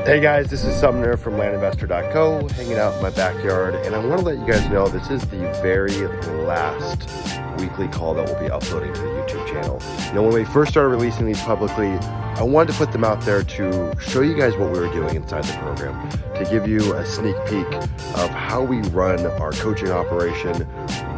Hey guys, this is Sumner from landinvestor.co, hanging out in my backyard, and I want to let you guys know this is the very last weekly call that we'll be uploading to the YouTube channel. You know, when we first started releasing these publicly, I wanted to put them out there to show you guys what we were doing inside the program, to give you a sneak peek of how we run our coaching operation,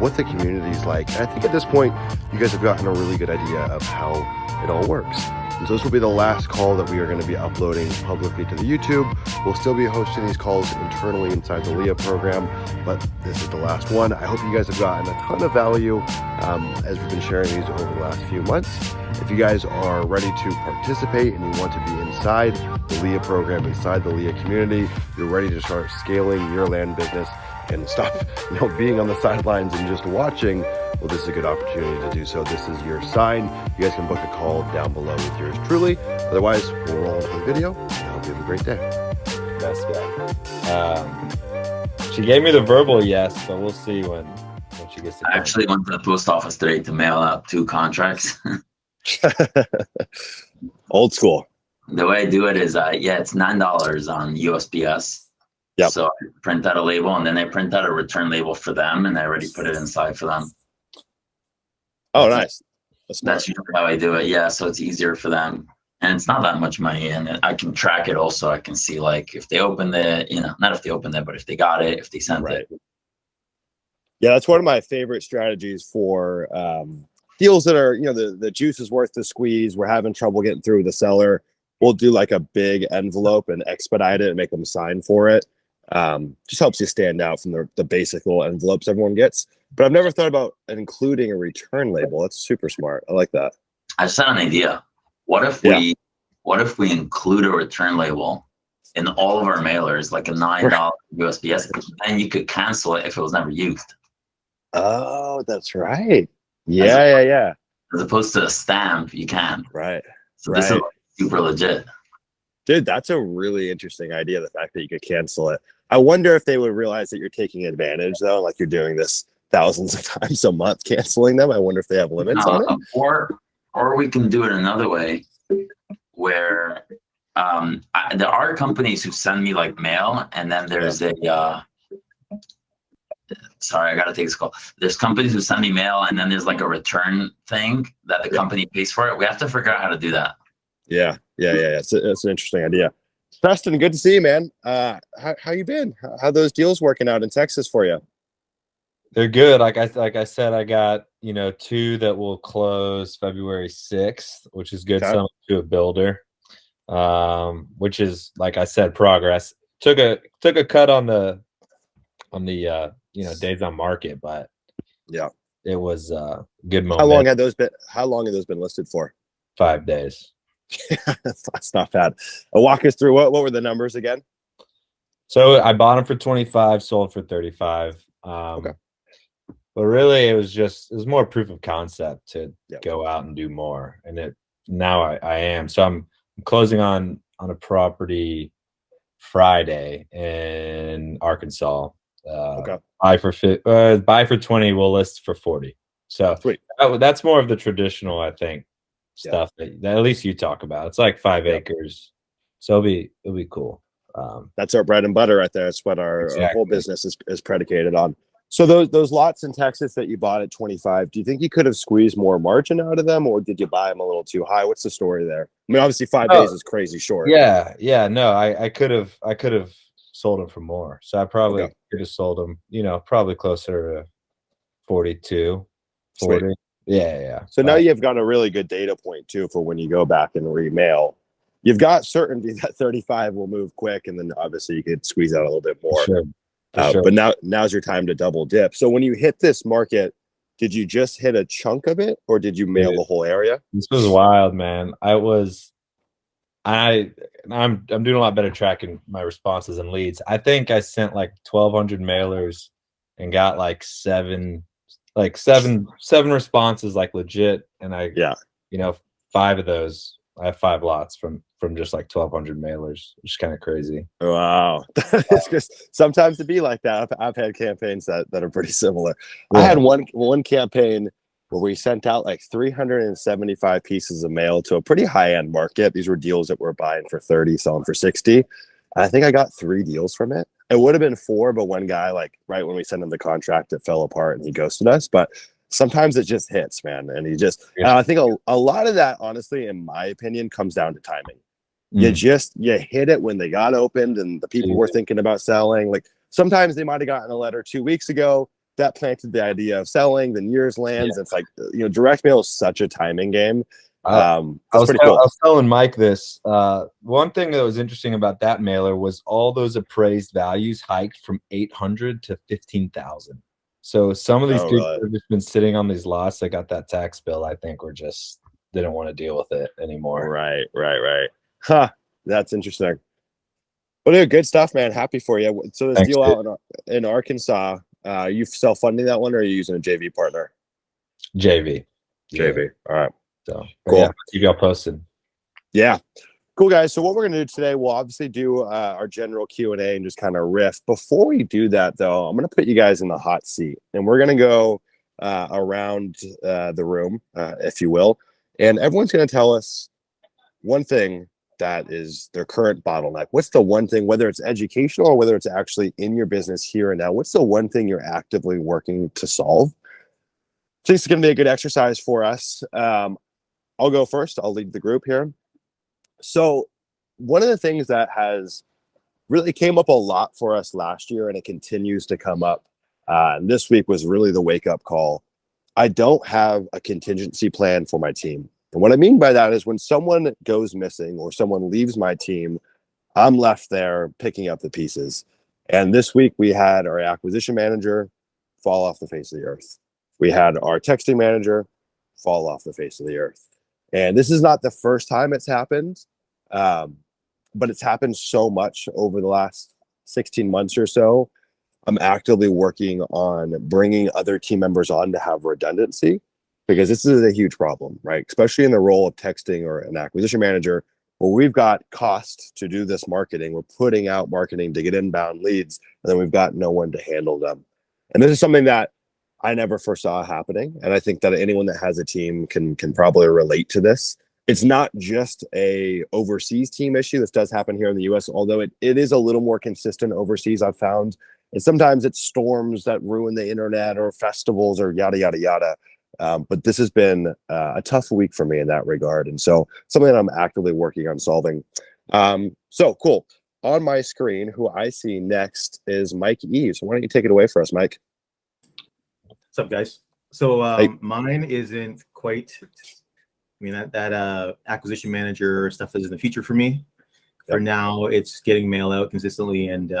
what the community's like. And I think at this point, you guys have gotten a really good idea of how it all works. And so this will be the last call that we are going to be uploading publicly to the YouTube. We'll still be hosting these calls internally inside the LEA program, but this is the last one. I hope you guys have gotten a ton of value as we've been sharing these over the last few months. If you guys are ready to participate and you want to be inside the LEA program, inside the LEA community, you're ready to start scaling your land business and stop, being on the sidelines and just watching, well, this is a good opportunity to do so. This is your sign. You guys can book a call down below with yours truly. Otherwise, we'll roll into the video. I hope you have a great day. Best bet. She gave me the verbal yes, but we'll see when she gets to. I actually went to the post office today to mail out 2 contracts. Old school. The way I do it is, it's $9 on USPS. Yep. So I print out a label, and then I print out a return label for them, and I already put it inside for them. Oh, nice. That's usually how I do it. Yeah, so it's easier for them, and it's not that much money, and I can track it also. I can see if they opened it, not if they opened it, but if they got it, if they sent it. Yeah, that's one of my favorite strategies for deals that are, the juice is worth the squeeze. We're having trouble getting through the seller. We'll do like a big envelope and expedite it and make them sign for it. Just helps you stand out from the basic little envelopes everyone gets. But I've never thought about including a return label. That's super smart. I like that. I just had an idea. What if we include a return label in all of our mailers, like a $9 USPS, and you could cancel it if it was never used? Oh, that's right. Yeah. As opposed to a stamp, you can. Right. So this is super legit. Dude, that's a really interesting idea, the fact that you could cancel it. I wonder if they would realize that you're taking advantage, though, like you're doing this thousands of times a month, canceling them. I wonder if they have limits on it. Or we can do it another way, where there are companies who send me mail, and then there's sorry, I gotta take this call. There's companies who send me mail, and then there's a return thing that the company pays for it. We have to figure out how to do that. Yeah. It's an interesting idea. Preston, good to see you, man. How you been? How those deals working out in Texas for you? They're good. Like I said, I got 2 that will close February 6th, which is good. Some to a builder, which is, like I said, progress. Took a cut on the days on market, but it was good moment. How long have those been listed for? 5 days. That's not bad. Walk us through what were the numbers again? So I bought them for 25, sold for 35. But really, it was more proof of concept to go out and do more. And now I am. So I'm closing on a property Friday in Arkansas. Buy for 20, we'll list for 40. So that's more of the traditional, I think, stuff that at least you talk about. It's like 5 acres, so it'll be cool. That's our bread and butter right there. That's what our whole business is predicated on. So those lots in Texas that you bought at 25, do you think you could have squeezed more margin out of them, or did you buy them a little too high? What's the story there? I mean, obviously 5 days is crazy short. No, I could have sold them for more. So I probably could have sold them, probably closer to 42, 40. Sweet. Yeah. So now you've got a really good data point too for when you go back and remail. You've got certainty that 35 will move quick, and then obviously you could squeeze out a little bit more. Sure. But now's your time to double dip. So when you hit this market, did you just hit a chunk of it, or did you mail the whole area? This was wild, man. I'm doing a lot better tracking my responses and leads. I think I sent 1,200 mailers and got seven responses, legit. And I 5 of those, I have 5 lots from just 1,200 mailers, which is kind of crazy. Wow. It's just sometimes to be like that. I've had campaigns that are pretty similar. I had one campaign where we sent out 375 pieces of mail to a pretty high end market. These were deals that were buying for 30, selling for 60. I think I got 3 deals from it. It would have been 4, but one guy, like right when we sent him the contract, it fell apart and he ghosted us. But sometimes it just hits, man. And and I think a lot of that, honestly, in my opinion, comes down to timing. You hit it when they got opened and the people were thinking about selling. Like sometimes they might have gotten a letter 2 weeks ago that planted the idea of selling, then years lands. It's like, direct mail is such a timing game. That's pretty cool. I was telling Mike this. One thing that was interesting about that mailer was all those appraised values hiked from 800 to 15,000. So some of these people have just been sitting on these lots. They got that tax bill. I think were just didn't want to deal with it anymore. Right. Huh. That's interesting. Well, dude, good stuff, man. Happy for you. So this deal out in Arkansas, you self-funding that one, or are you using a JV partner? JV. All right. So cool. Yeah, keep y'all posted. Yeah. Cool, guys. So what we're going to do today, we'll obviously do our general Q&A and just kind of riff. Before we do that, though, I'm going to put you guys in the hot seat, and we're going to go around the room, if you will, and everyone's going to tell us one thing that is their current bottleneck. What's the one thing, whether it's educational or whether it's actually in your business here and now, what's the one thing you're actively working to solve? So it's going to be a good exercise for us. I'll go first. I'll lead the group here. So one of the things that has really came up a lot for us last year, and it continues to come up, and this week was really the wake-up call. I don't have a contingency plan for my team. And what I mean by that is when someone goes missing or someone leaves my team, I'm left there picking up the pieces. And this week we had our acquisition manager fall off the face of the earth. We had our texting manager fall off the face of the earth. And this is not the first time it's happened, but it's happened so much over the last 16 months or so. I'm actively working on bringing other team members on to have redundancy, because this is a huge problem, right? Especially in the role of texting or an acquisition manager, where we've got cost to do this marketing. We're putting out marketing to get inbound leads, and then we've got no one to handle them. And this is something that I never foresaw happening. And I think that anyone that has a team can probably relate to this. It's not just a overseas team issue. This does happen here in the US, although it is a little more consistent overseas, I've found. And sometimes it's storms that ruin the internet or festivals or yada, yada, yada. But this has been a tough week for me in that regard. And so something that I'm actively working on solving. So cool. On my screen, who I see next is Mike E. So why don't you take it away for us, Mike? What's up, guys? So Hey. Mine isn't quite, that acquisition manager stuff is in the future for me. For now, it's getting mail out consistently and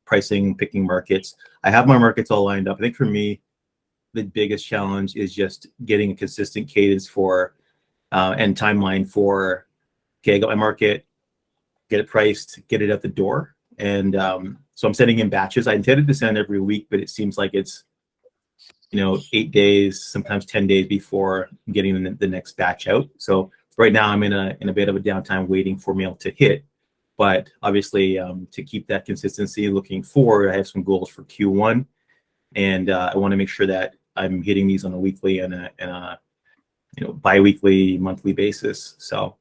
pricing, picking markets. I have my markets all lined up. I think for me, the biggest challenge is just getting a consistent cadence for and timeline for, okay, I got my market, get it priced, get it out the door. And so I'm sending in batches. I intended to send every week, but it seems like it's 8 days, sometimes 10 days before getting the next batch out. So right now I'm in a bit of a downtime waiting for mail to hit. But obviously to keep that consistency looking forward, I have some goals for Q1. And I want to make sure that I'm hitting these on a weekly and a bi-weekly, monthly basis. So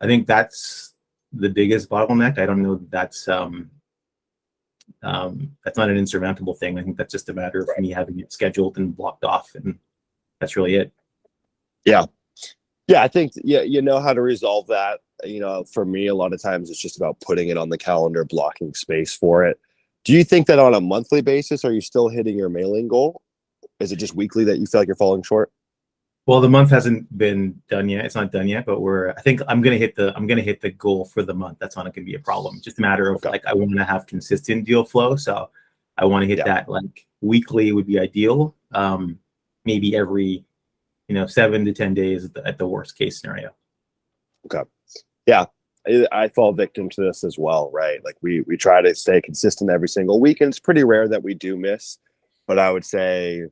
I think that's the biggest bottleneck. I don't know that that's not an insurmountable thing. I think that's just a matter of me having it scheduled and blocked off, and that's really it. Yeah, I think you know how to resolve that. For me, a lot of times it's just about putting it on the calendar, blocking space for it. Do you think that on a monthly basis, are you still hitting your mailing goal? Is it just weekly that you feel like you're falling short? Well, the month hasn't been done yet. It's not done yet, but I think I'm gonna hit the goal for the month. That's not gonna be a problem. Just a matter of I want to have consistent deal flow. So I want to hit that weekly would be ideal. Maybe every 7 to 10 days at the worst case scenario. Okay. Yeah. I fall victim to this as well, right? Like we try to stay consistent every single week, and it's pretty rare that we do miss. But I would say,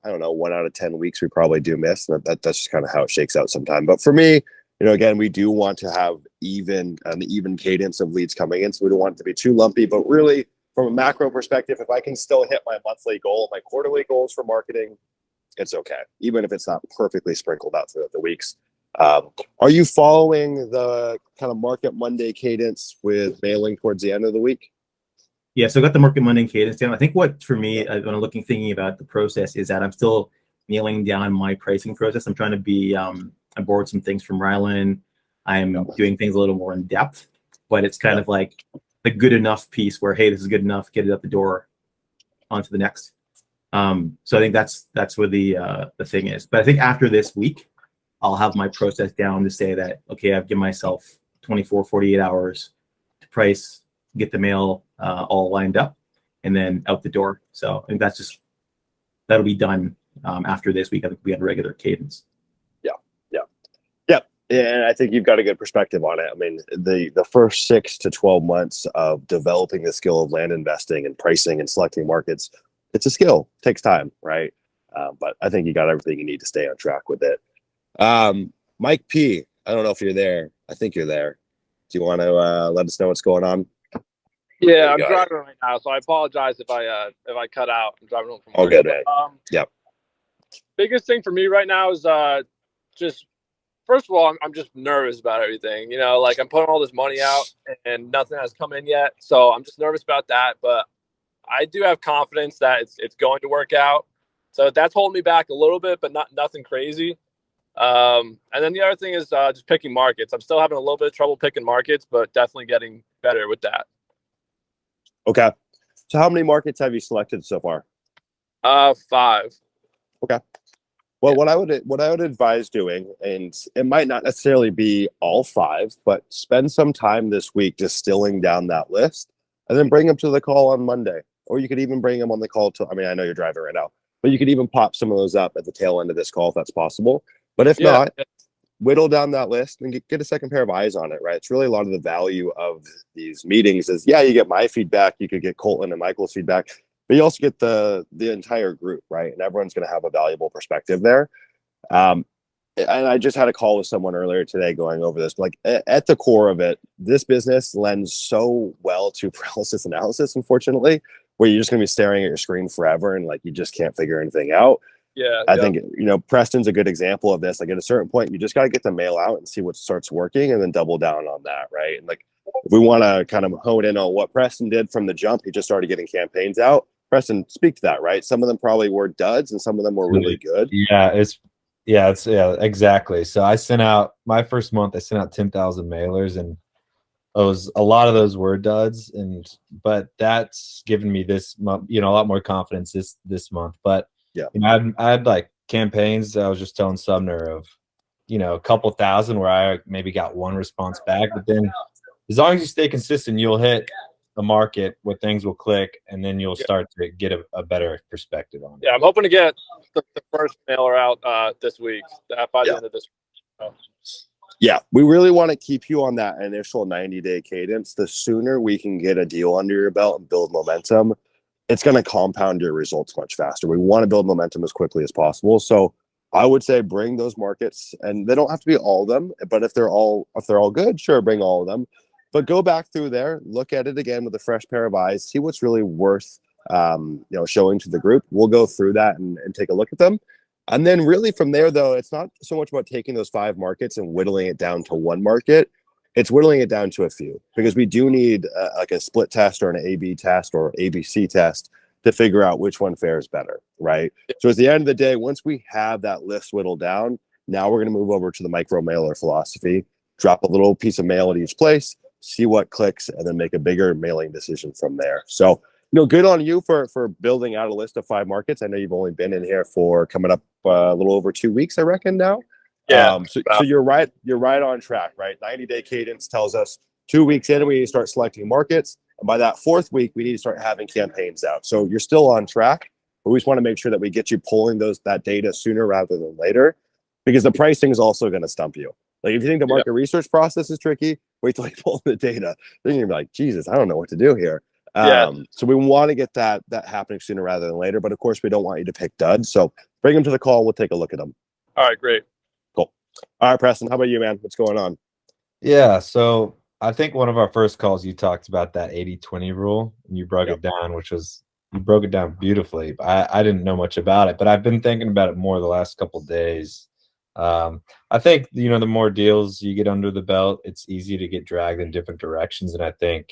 I don't know, 1 out of 10 weeks we probably do miss. That's just kind of how it shakes out sometime. But for me, again, we do want to have an even cadence of leads coming in, so we don't want it to be too lumpy. But really, from a macro perspective, if I can still hit my monthly goal, my quarterly goals for marketing, it's okay, even if it's not perfectly sprinkled out throughout the weeks. Are you following the kind of Market Monday cadence with mailing towards the end of the week? Yeah, so I got the Market Monday cadence down. I think what for me, when I'm thinking about the process, is that I'm still nailing down my pricing process. I'm trying to be, I borrowed some things from Rylan. I'm doing things a little more in depth, but it's kind of like the good enough piece where, hey, this is good enough, get it out the door, onto the next. So I think that's where the thing is. But I think after this week, I'll have my process down to say that, okay, I've given myself 24, 48 hours to price, get the mail all lined up, and then out the door. So I think that'll be done after this week. I think we have a regular cadence. Yeah, and I think you've got a good perspective on it. I mean, the first 6 to 12 months of developing the skill of land investing and pricing and selecting markets, it's a skill. It takes time, right? But I think you got everything you need to stay on track with it. Mike P, I don't know if you're there. I think you're there. Do you want to let us know what's going on? Yeah, I'm driving right now, so I apologize if I cut out. I'm driving home from work. All good, man. Yep. Biggest thing for me right now is just first of all, I'm just nervous about everything. You know, like I'm putting all this money out and nothing has come in yet, so I'm just nervous about that. But I do have confidence that it's going to work out. So that's holding me back a little bit, but nothing crazy. And then the other thing is just picking markets. I'm still having a little bit of trouble picking markets, but definitely getting better with that. Okay. So how many markets have you selected so far? 5. Okay. Well, what I would advise doing, and it might not necessarily be all 5, but spend some time this week distilling down that list, and then bring them to the call on Monday. Or you could even bring them on the call I mean, I know you're driving right now, but you could even pop some of those up at the tail end of this call if that's possible. But if not, whittle down that list and get a second pair of eyes on it, right? It's really a lot of the value of these meetings is, you get my feedback, you could get Colton and Michael's feedback, but you also get the entire group, right? And everyone's going to have a valuable perspective there. And I just had a call with someone earlier today going over this. Like at the core of it, this business lends so well to paralysis analysis, unfortunately, where you're just going to be staring at your screen forever and like you just can't figure anything out. Yeah, I think Preston's a good example of this. Like at a certain point, you just got to get the mail out and see what starts working, and then double down on that, right? And like if we want to kind of hone in on what Preston did from the jump, he just started getting campaigns out. Preston, speak to that, right? Some of them probably were duds, and some of them were really good. Yeah, exactly. So I sent out my first month. I sent out 10,000 mailers, and a lot of those were duds. But that's given me this month, a lot more confidence this month. But I had like campaigns. I was just telling Sumner of, a couple thousand where I maybe got one response back. But then as long as you stay consistent, you'll hit the market where things will click, and then you'll start to get a better perspective on it. Yeah, I'm hoping to get the first mailer out this week, by the end of this week. Yeah, we really want to keep you on that initial 90-day cadence. The sooner we can get a deal under your belt and build momentum, it's going to compound your results much faster. We want to build momentum as quickly as possible. So I would say bring those markets, and they don't have to be all of them, but if they're all good, sure, bring all of them. But go back through there, look at it again with a fresh pair of eyes, see what's really worth showing to the group. We'll go through that and take a look at them. And then really from there, though, it's not so much about taking those 5 markets and whittling it down to one market. It's whittling it down to a few, because we do need like a split test or an A/B test or ABC test to figure out which one fares better, right? So at the end of the day, once we have that list whittled down, now we're going to move over to the micro mailer philosophy, drop a little piece of mail at each place, see what clicks, and then make a bigger mailing decision from there. So, good on you for building out a list of 5 markets. I know you've only been in here for coming up a little over 2 weeks, I reckon now. Yeah. So you're right on track, right? 90-day cadence tells us 2 weeks in, we need to start selecting markets. And by that 4th week, we need to start having campaigns out. So you're still on track, but we just want to make sure that we get you pulling that data sooner rather than later, because the pricing is also going to stump you. Like if you think the market research process is tricky, wait till you pull the data. Then you're gonna be like, Jesus, I don't know what to do here. So we want to get that happening sooner rather than later. But of course, we don't want you to pick duds. So bring them to the call. We'll take a look at them. All right, great. Cool. All right, Preston, how about you, man? What's going on? Yeah, so I think one of our first calls, you talked about that 80-20 rule, and you broke it down, you broke it down beautifully. I didn't know much about it, but I've been thinking about it more the last couple of days. I think, you know, the more deals you get under the belt, it's easy to get dragged in different directions. And I think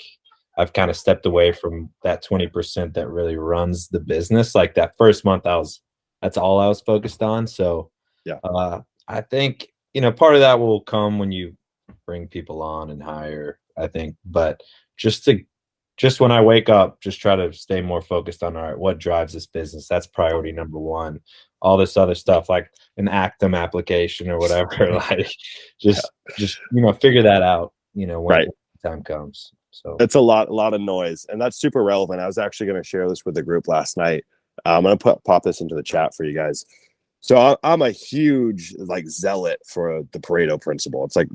I've kind of stepped away from that 20% that really runs the business. Like that first month, that's all I was focused on. So Yeah. I think, you know, part of that will come when you bring people on and hire, I think, but just when I wake up, just try to stay more focused on, all right, what drives this business? That's priority number one. All this other stuff like an Actum application or whatever, like just you know, figure that out, you know, when the time comes. So it's a lot of noise, and that's super relevant. I was actually going to share this with the group last night. I'm going to pop this into the chat for you guys. So I'm a huge like zealot for the Pareto principle. It's like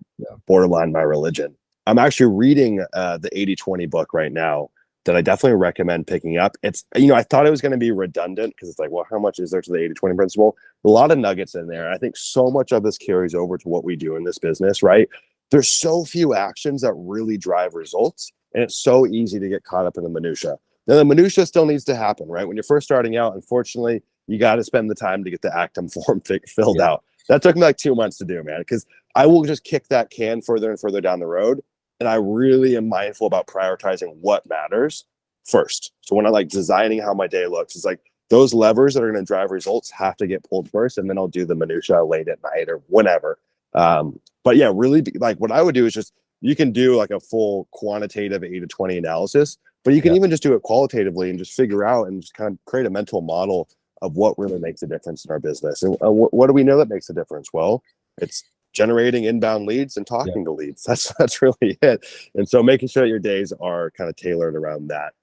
borderline my religion. I'm actually reading the 80-20 book right now that I definitely recommend picking up. It's, you know, I thought it was going to be redundant because it's like, well, how much is there to the 80-20 principle? A lot of nuggets in there. I think so much of this carries over to what we do in this business, right? There's so few actions that really drive results, and it's so easy to get caught up in the minutia. Now, the minutia still needs to happen, right? When you're first starting out, unfortunately, you got to spend the time to get the Actum form filled out. That took me like 2 months to do, man, because I will just kick that can further and further down the road. And I really am mindful about prioritizing what matters first. So when I like designing how my day looks, it's like those levers that are going to drive results have to get pulled first, and then I'll do the minutia late at night or whenever. But yeah, really, like what I would do is just, you can do like a full quantitative 80-20 analysis, but you can even just do it qualitatively and just figure out and just kind of create a mental model of what really makes a difference in our business. And what do we know that makes a difference? Well, it's generating inbound leads and talking to leads. That's really it. And so making sure that your days are kind of tailored around that.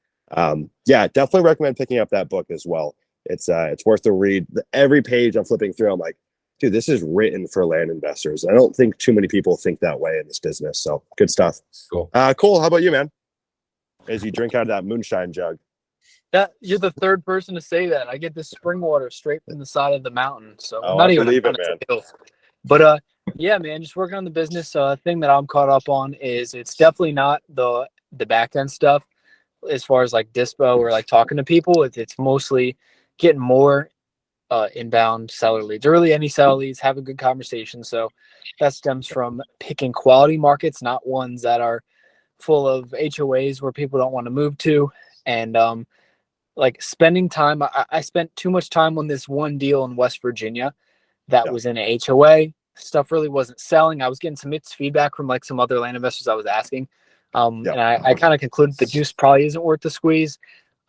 Definitely recommend picking up that book as well. It's worth a read. Every page I'm flipping through, I'm like, dude, this is written for land investors. I don't think too many people think that way in this business. So good stuff. Cool. Cole, how about you, man? As you drink out of that moonshine jug. You're the third person to say that. I get this spring water straight from the side of the mountain. So I believe it, man. But yeah, man, just working on the business. Thing that I'm caught up on is it's definitely not the back end stuff as far as like dispo or like talking to people. It's mostly getting more inbound seller leads, or really any seller leads, have a good conversation. So that stems from picking quality markets, not ones that are full of HOAs where people don't want to move to. And like spending time, I spent too much time on this one deal in West Virginia that was in an HOA. Stuff really wasn't selling. I was getting some mixed feedback from like some other land investors I was asking. And I kind of concluded the juice probably isn't worth the squeeze.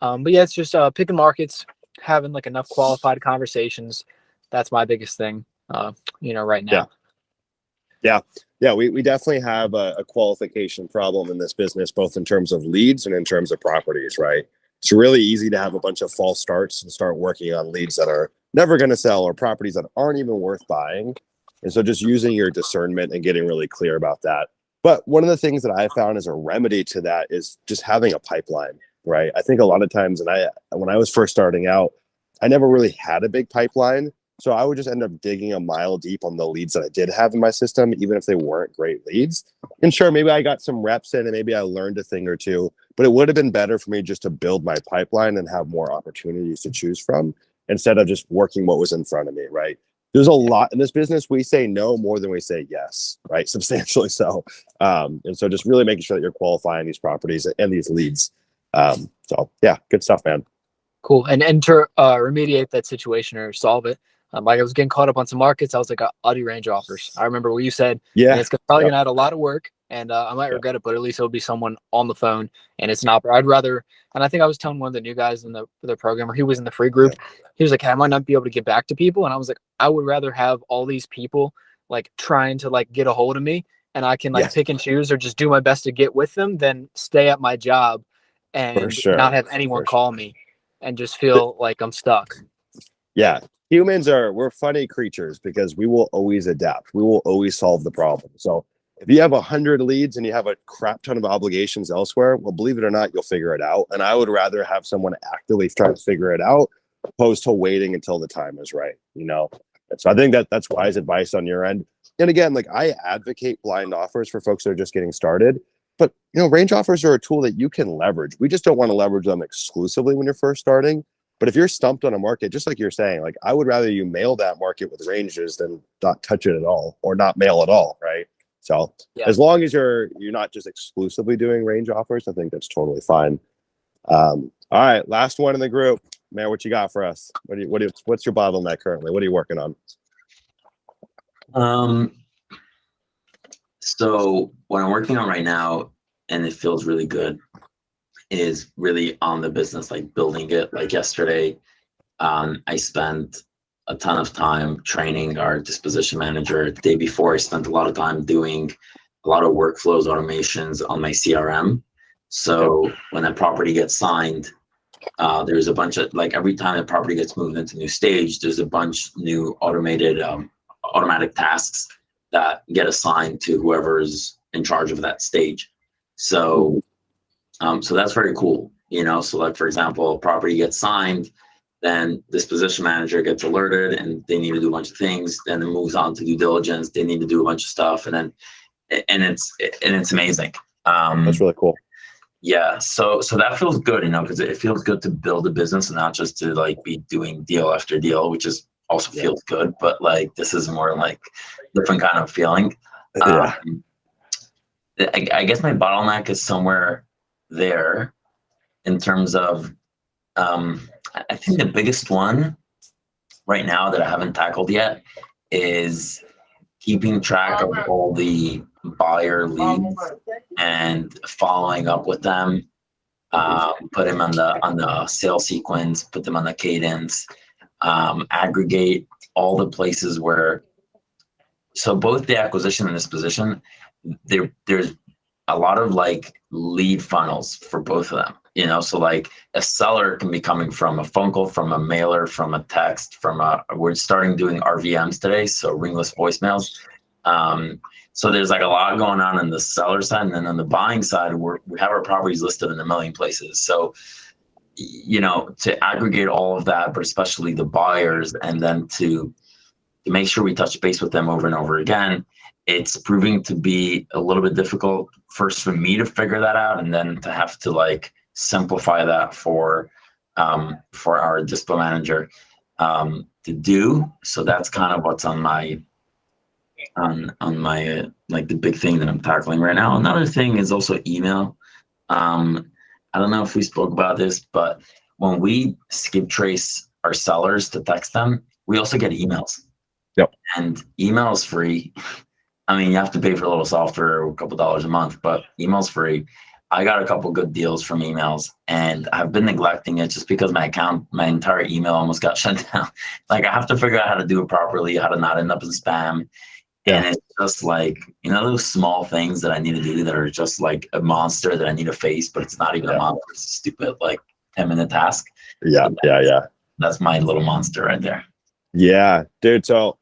But yeah, it's just picking markets, having like enough qualified conversations. That's my biggest thing, right now. Yeah, we definitely have a qualification problem in this business, both in terms of leads and in terms of properties, right? It's really easy to have a bunch of false starts and start working on leads that are never going to sell, or properties that aren't even worth buying. And so just using your discernment and getting really clear about that. But one of the things that I found as a remedy to that is just having a pipeline, right? I think a lot of times, when I was first starting out, I never really had a big pipeline. So I would just end up digging a mile deep on the leads that I did have in my system, even if they weren't great leads. And sure, maybe I got some reps in and maybe I learned a thing or two, but it would have been better for me just to build my pipeline and have more opportunities to choose from instead of just working what was in front of me, right? There's a lot in this business. We say no more than we say yes, right? Substantially so. And so just really making sure that you're qualifying these properties and these leads. So yeah, good stuff, man. Cool. And to remediate that situation or solve it, like I was getting caught up on some markets. I was like, I'll do range offers. I remember what you said. Yeah. It's probably going to add a lot of work, and I might regret it, but at least it'll be someone on the phone, and it's not. I'd rather, and I think I was telling one of the new guys in the program, or he was in the free group. He was like, hey, I might not be able to get back to people. And I was like, I would rather have all these people like trying to like get a hold of me, and I can like pick and choose or just do my best to get with them than stay at my job and not have anyone call me and just feel like I'm stuck. Yeah. Humans we're funny creatures because we will always adapt. We will always solve the problem. So if you have 100 leads and you have a crap ton of obligations elsewhere, well, believe it or not, you'll figure it out. And I would rather have someone actively trying to figure it out opposed to waiting until the time is right, And so I think that's wise advice on your end. And again, like I advocate blind offers for folks that are just getting started, but range offers are a tool that you can leverage. We just don't want to leverage them exclusively when you're first starting. But if you're stumped on a market, just like you're saying, like I would rather you mail that market with ranges than not touch it at all or not mail at all, right? So as long as you're not just exclusively doing range offers, I think that's totally fine. All right, last one in the group, man. What you got for us? What's your bottleneck currently? What are you working on? So what I'm working on right now, and it feels really good, is really on the business, like building it. Like yesterday, I spent a ton of time training our disposition manager. The day before, I spent a lot of time doing a lot of workflows, automations on my CRM. So when a property gets signed, there's a bunch of, like every time a property gets moved into a new stage, there's a bunch new automatic tasks that get assigned to whoever's in charge of that stage. So so that's very cool, you know. So like, for example, a property gets signed, then this disposition manager gets alerted and they need to do a bunch of things. Then it moves on to due diligence. They need to do a bunch of stuff, and it's amazing. That's really cool. Yeah, so that feels good, you know, because it feels good to build a business and not just to like be doing deal after deal, which is also feels good, but like this is more like different kind of feeling. I guess my bottleneck is somewhere there in terms of I think the biggest one right now that I haven't tackled yet is keeping track of all the buyer leads and following up with them, put them on the sales sequence, put them on the cadence, aggregate all the places where, so both the acquisition and disposition, there's a lot of like lead funnels for both of them, you know. So like a seller can be coming from a phone call, from a mailer, from a text, we're starting doing RVMs today, so ringless voicemails. So there's like a lot going on the seller side, and then on the buying side, we have our properties listed in a million places. So, you know, to aggregate all of that, but especially the buyers, and then to make sure we touch base with them over and over again, it's proving to be a little bit difficult first for me to figure that out, and then to have to like simplify that for our dispo manager to do. So that's kind of what's on my like the big thing that I'm tackling right now. Another thing is also email. I don't know if we spoke about this, but when we skip trace our sellers to text them, we also get emails. Yep. And email is free. I mean, you have to pay for a little software, a couple dollars a month, but email's free. I got a couple good deals from emails, and I've been neglecting it just because my entire email almost got shut down. Like I have to figure out how to do it properly, how to not end up in spam. And it's just like, you know, those small things that I need to do that are just like a monster that I need to face, but it's not even a monster. It's a stupid, like 10-minute task. Yeah. That's my little monster right there. Yeah, dude. So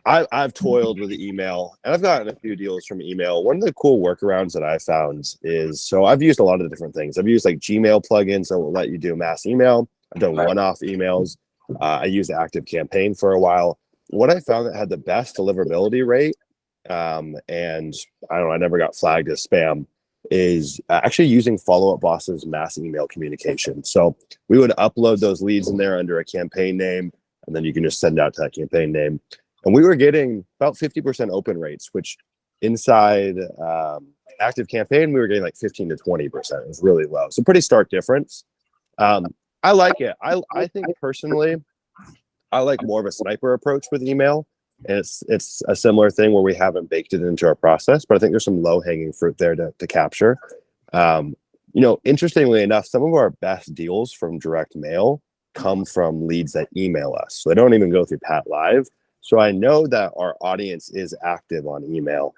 I've toiled with email, and I've gotten a few deals from email. One of the cool workarounds that I found is, so I've used a lot of different things. I've used like Gmail plugins that will let you do mass email. I've done one-off emails. I used Active Campaign for a while. What I found that had the best deliverability rate, and I don't know, I never got flagged as spam, is actually using Follow Up Boss's mass email communication. So we would upload those leads in there under a campaign name, and then you can just send out to that campaign name. And we were getting about 50% open rates, which inside Active Campaign, we were getting like 15 to 20%. It was really low. So pretty stark difference. I like it. I think personally, I like more of a sniper approach with email. And it's a similar thing where we haven't baked it into our process, but I think there's some low-hanging fruit there to capture. You know, interestingly enough, some of our best deals from direct mail come from leads that email us. So they don't even go through Pat Live. So I know that our audience is active on email.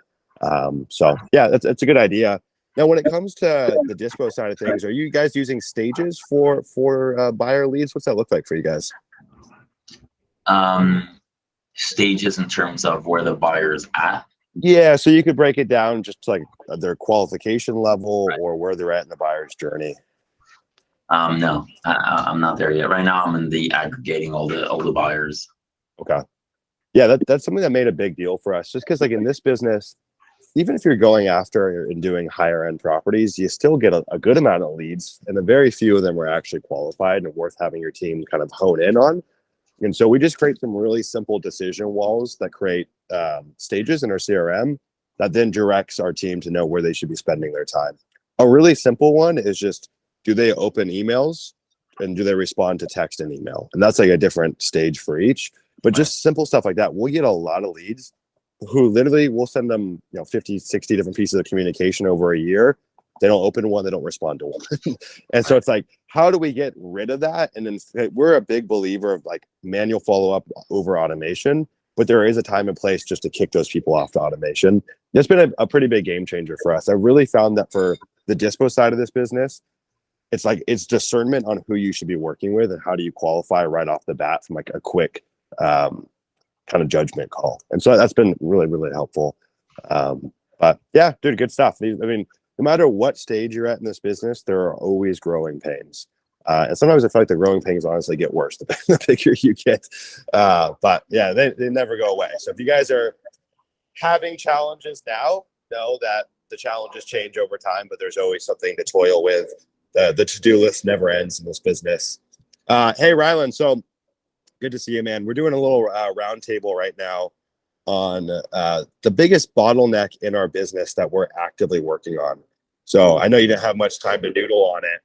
So yeah, that's a good idea. Now, when it comes to the dispo side of things, are you guys using stages for buyer leads? What's that look like for you guys? Stages in terms of where the buyer is at. Yeah, so you could break it down just to like their qualification level or where they're at in the buyer's journey. No, I'm not there yet. Right now, I'm in the aggregating all the buyers. Okay. Yeah, that's something that made a big deal for us, just because like in this business, even if you're going after and doing higher end properties, you still get a good amount of leads, and a very few of them are actually qualified and worth having your team kind of hone in on. And so we just create some really simple decision walls that create stages in our CRM that then directs our team to know where they should be spending their time. A really simple one is just, do they open emails and do they respond to text and email? And that's like a different stage for each, but just simple stuff like that. We'll get a lot of leads who literally we'll send them, 50, 60 different pieces of communication over a year. They don't open one, they don't respond to one. And so it's like, how do we get rid of that? And then we're a big believer of like manual follow-up over automation, but there is a time and place just to kick those people off to automation. It's been a pretty big game changer for us. I really found that for the dispo side of this business, it's discernment on who you should be working with and how do you qualify right off the bat from like a quick kind of judgment call. And so that's been really, really helpful. But yeah, dude, good stuff. I mean, no matter what stage you're at in this business, there are always growing pains. And sometimes I feel like the growing pains honestly get worse the bigger you get. But yeah, they never go away. So if you guys are having challenges now, know that the challenges change over time, but there's always something to toil with. The to-do list never ends in this business. Hey, Rylan, so good to see you, man. We're doing a little round table right now on the biggest bottleneck in our business that we're actively working on. So I know you didn't have much time to doodle on it,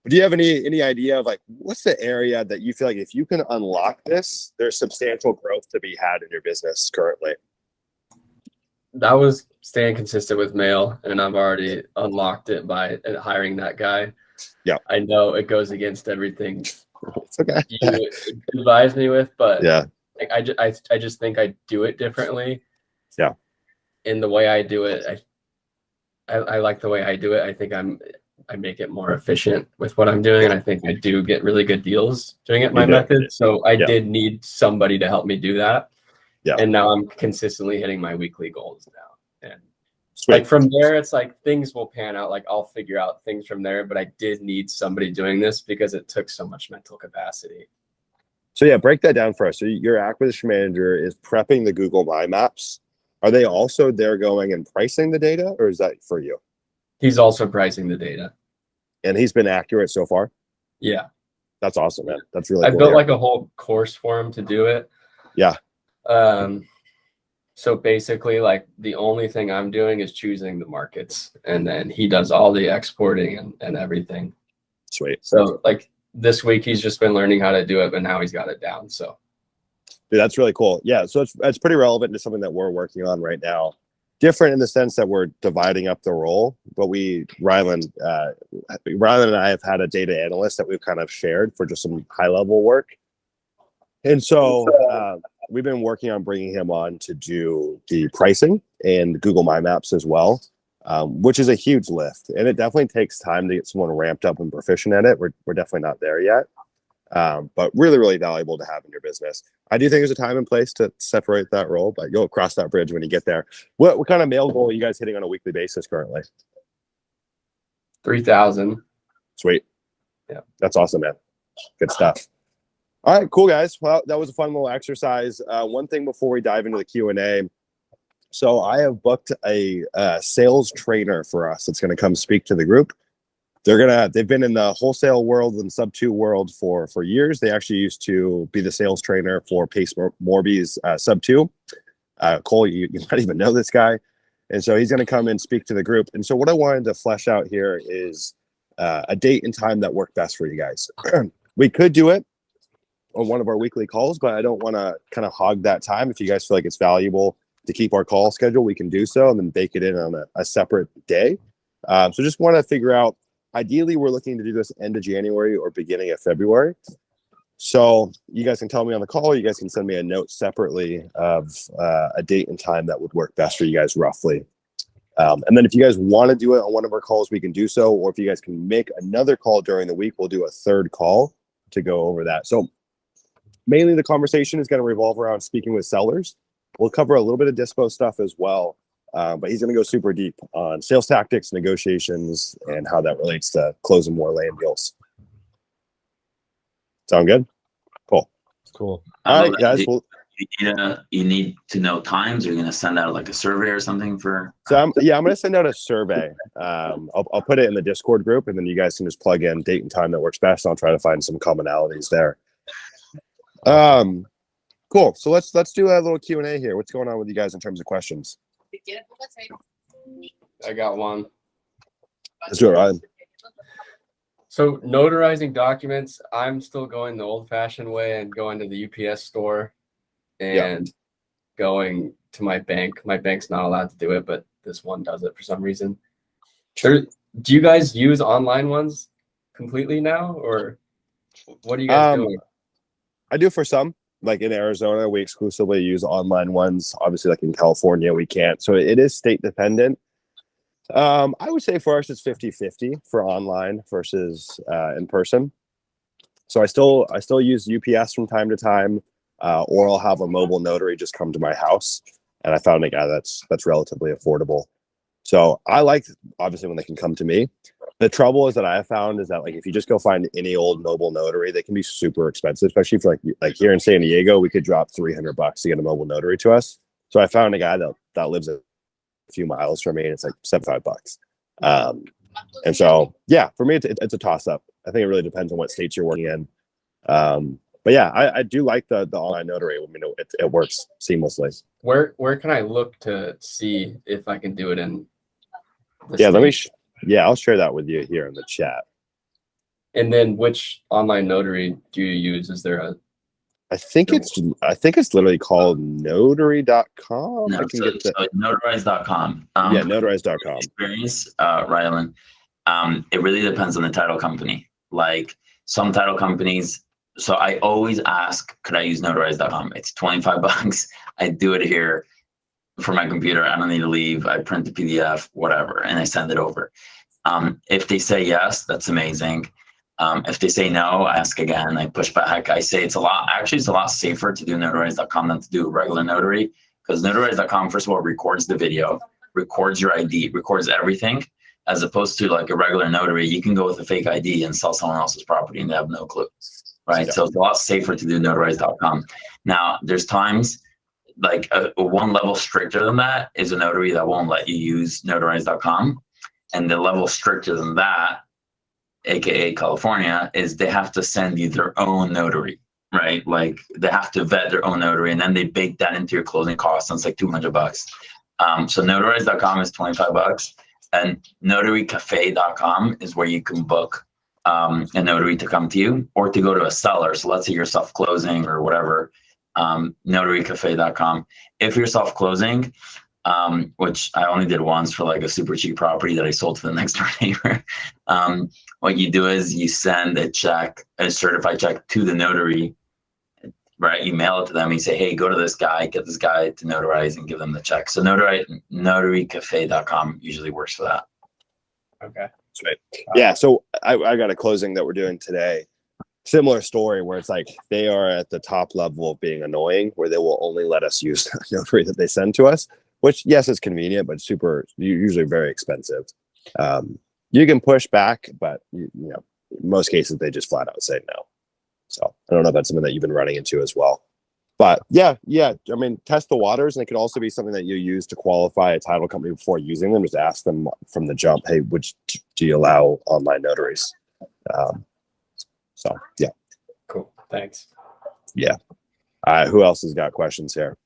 but do you have any idea of like, what's the area that you feel like if you can unlock this, there's substantial growth to be had in your business currently? That was staying consistent with mail, and I've already unlocked it by hiring that guy. Yeah. I know it goes against everything It's okay. you advised me with, but yeah, I just think I do it differently. Yeah. In the way I do it, I like the way I do it. I think I make it more efficient with what I'm doing, and I think I do get really good deals doing it my method. So I did need somebody to help me do that. Yeah. And now I'm consistently hitting my weekly goals now. And like from there, it's like things will pan out. Like I'll figure out things from there, but I did need somebody doing this because it took so much mental capacity. So yeah, break that down for us. So your acquisition manager is prepping the Google My Maps. Are they also there going and pricing the data, or is that for you? He's also pricing the data. And he's been accurate so far? Yeah. That's awesome, man. That's really cool. I built like a whole course for him to do it. Yeah. So basically like the only thing I'm doing is choosing the markets, and then he does all the exporting and everything. Sweet. So like this week he's just been learning how to do it, but now he's got it down. So dude, that's really cool. Yeah. So it's pretty relevant to something that we're working on right now. Different in the sense that we're dividing up the role, but Rylan and I have had a data analyst that we've kind of shared for just some high level work. And so we've been working on bringing him on to do the pricing and Google My Maps as well, which is a huge lift. And it definitely takes time to get someone ramped up and proficient at it. We're definitely not there yet, but really, really valuable to have in your business. I do think there's a time and place to separate that role, but you'll cross that bridge when you get there. What kind of mail goal are you guys hitting on a weekly basis currently? 3,000. Sweet. Yeah. That's awesome, man. Good stuff. All right, cool, guys. Well, that was a fun little exercise. One thing before we dive into the Q&A. So I have booked a sales trainer for us that's going to come speak to the group. They've been in the wholesale world and sub-2 world for years. They actually used to be the sales trainer for Pace Morby's sub-2. Cole, you might even know this guy. And so he's going to come and speak to the group. And so what I wanted to flesh out here is a date and time that worked best for you guys. We could do it on one of our weekly calls, but I don't want to kind of hog that time. If you guys feel like it's valuable to keep our call schedule, we can do so and then bake it in on a separate day. So just want to figure out, ideally, we're looking to do this end of January or beginning of February. So you guys can tell me on the call, you guys can send me a note separately of a date and time that would work best for you guys roughly. And then if you guys want to do it on one of our calls, we can do so. Or if you guys can make another call during the week, we'll do a third call to go over that. So mainly the conversation is going to revolve around speaking with sellers. We'll cover a little bit of dispo stuff as well. But he's going to go super deep on sales tactics, negotiations, and how that relates to closing more land deals. Sound good? Cool. Cool. All right, guys. You need to know times. Are you going to send out like a survey or something for? So I'm going to send out a survey. I'll put it in the Discord group, and then you guys can just plug in date and time that works best. I'll try to find some commonalities there. Cool. So let's do a little Q&A here. What's going on with you guys in terms of questions? I got one. Let's do it, Ryan. So notarizing documents, I'm still going the old-fashioned way and going to the UPS store and going to my bank. My bank's not allowed to do it, but this one does it for some reason. Do you guys use online ones completely now, or what are you guys doing? I do for some. Like in Arizona, we exclusively use online ones. Obviously, like in California, we can't. So it is state dependent. I would say for us, it's 50-50 for online versus in person. So I still use UPS from time to time, or I'll have a mobile notary just come to my house. And I found a guy that's relatively affordable. So I like, obviously, when they can come to me. The trouble is that I have found is that like if you just go find any old mobile notary, they can be super expensive, especially for like here in San Diego, we could drop $300 to get a mobile notary to us. So I found a guy that lives a few miles from me, and it's like $75. And so yeah, for me it's a toss up. I think it really depends on what states you're working in. But yeah, I do like the online notary. I mean, it works seamlessly. Where can I look to see if I can do it in the state? I'll share that with you here in the chat. And then which online notary do you use? Is there a I think it's literally called notary.com. No, so notarize.com. Notarize.com. Experience, Rylan. It really depends on the title company. Like some title companies, so I always ask, could I use notarize.com? It's $25. I do it here for my computer. I don't need to leave. I print the PDF, whatever, and I send it over. If they say yes, that's amazing. If they say no, I ask again. I push back. I say it's a lot safer to do notarize.com than to do regular notary, because notarize.com, first of all, records the video, records your ID, records everything, as opposed to like a regular notary. You can go with a fake ID and sell someone else's property and they have no clue, right? So it's a lot safer to do notarize.com. Now, there's times like one level stricter than that is a notary that won't let you use notarize.com. And the level stricter than that, AKA California, is they have to send you their own notary, right? Like they have to vet their own notary, and then they bake that into your closing costs, and it's like $200. So notarize.com is $25, and notarycafe.com is where you can book a notary to come to you or to go to a seller. So let's say you're self-closing or whatever, notarycafe.com. If you're self-closing, which I only did once for like a super cheap property that I sold to the next door neighbor. What you do is you send a certified check to the notary, right? You mail it to them. You say, hey, go to this guy, get this guy to notarize and give them the check. So notarycafe.com usually works for that. Okay. That's right. Yeah. So I got a closing that we're doing today. Similar story where it's like they are at the top level of being annoying, where they will only let us use the notary that they send to us. Which, yes, is convenient, but usually very expensive. You can push back, but in most cases they just flat out say no. So I don't know if that's something that you've been running into as well. But yeah. I mean, test the waters, and it could also be something that you use to qualify a title company before using them. Just ask them from the jump, hey, do you allow online notaries? So yeah. Cool. Thanks. Yeah. Who else has got questions here?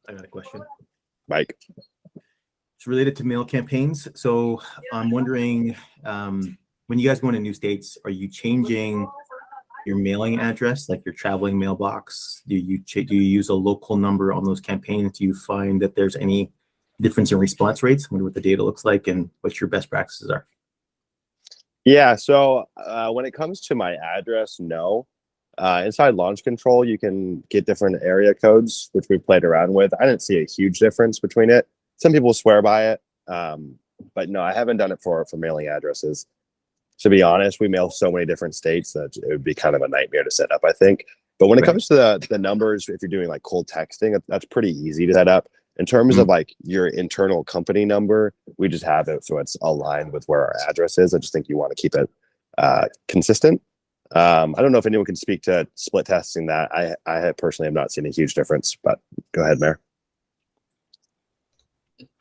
I got a question. Mike. It's related to mail campaigns. So I'm wondering, when you guys go into new states, are you changing your mailing address, like your traveling mailbox? Do you use a local number on those campaigns? Do you find that there's any difference in response rates? I wonder what the data looks like and what your best practices are. Yeah. So when it comes to my address, no. Inside launch control, you can get different area codes, which we've played around with. I didn't see a huge difference between it. Some people swear by it, but no, I haven't done it for mailing addresses. To be honest, we mail so many different states that it would be kind of a nightmare to set up, I think. But when it comes to the numbers, if you're doing like cold texting, that's pretty easy to set up. In terms of like your internal company number, we just have it so it's aligned with where our address is. I just think you want to keep it consistent. I don't know if anyone can speak to split testing that. I personally have not seen a huge difference, but go ahead, Mayor.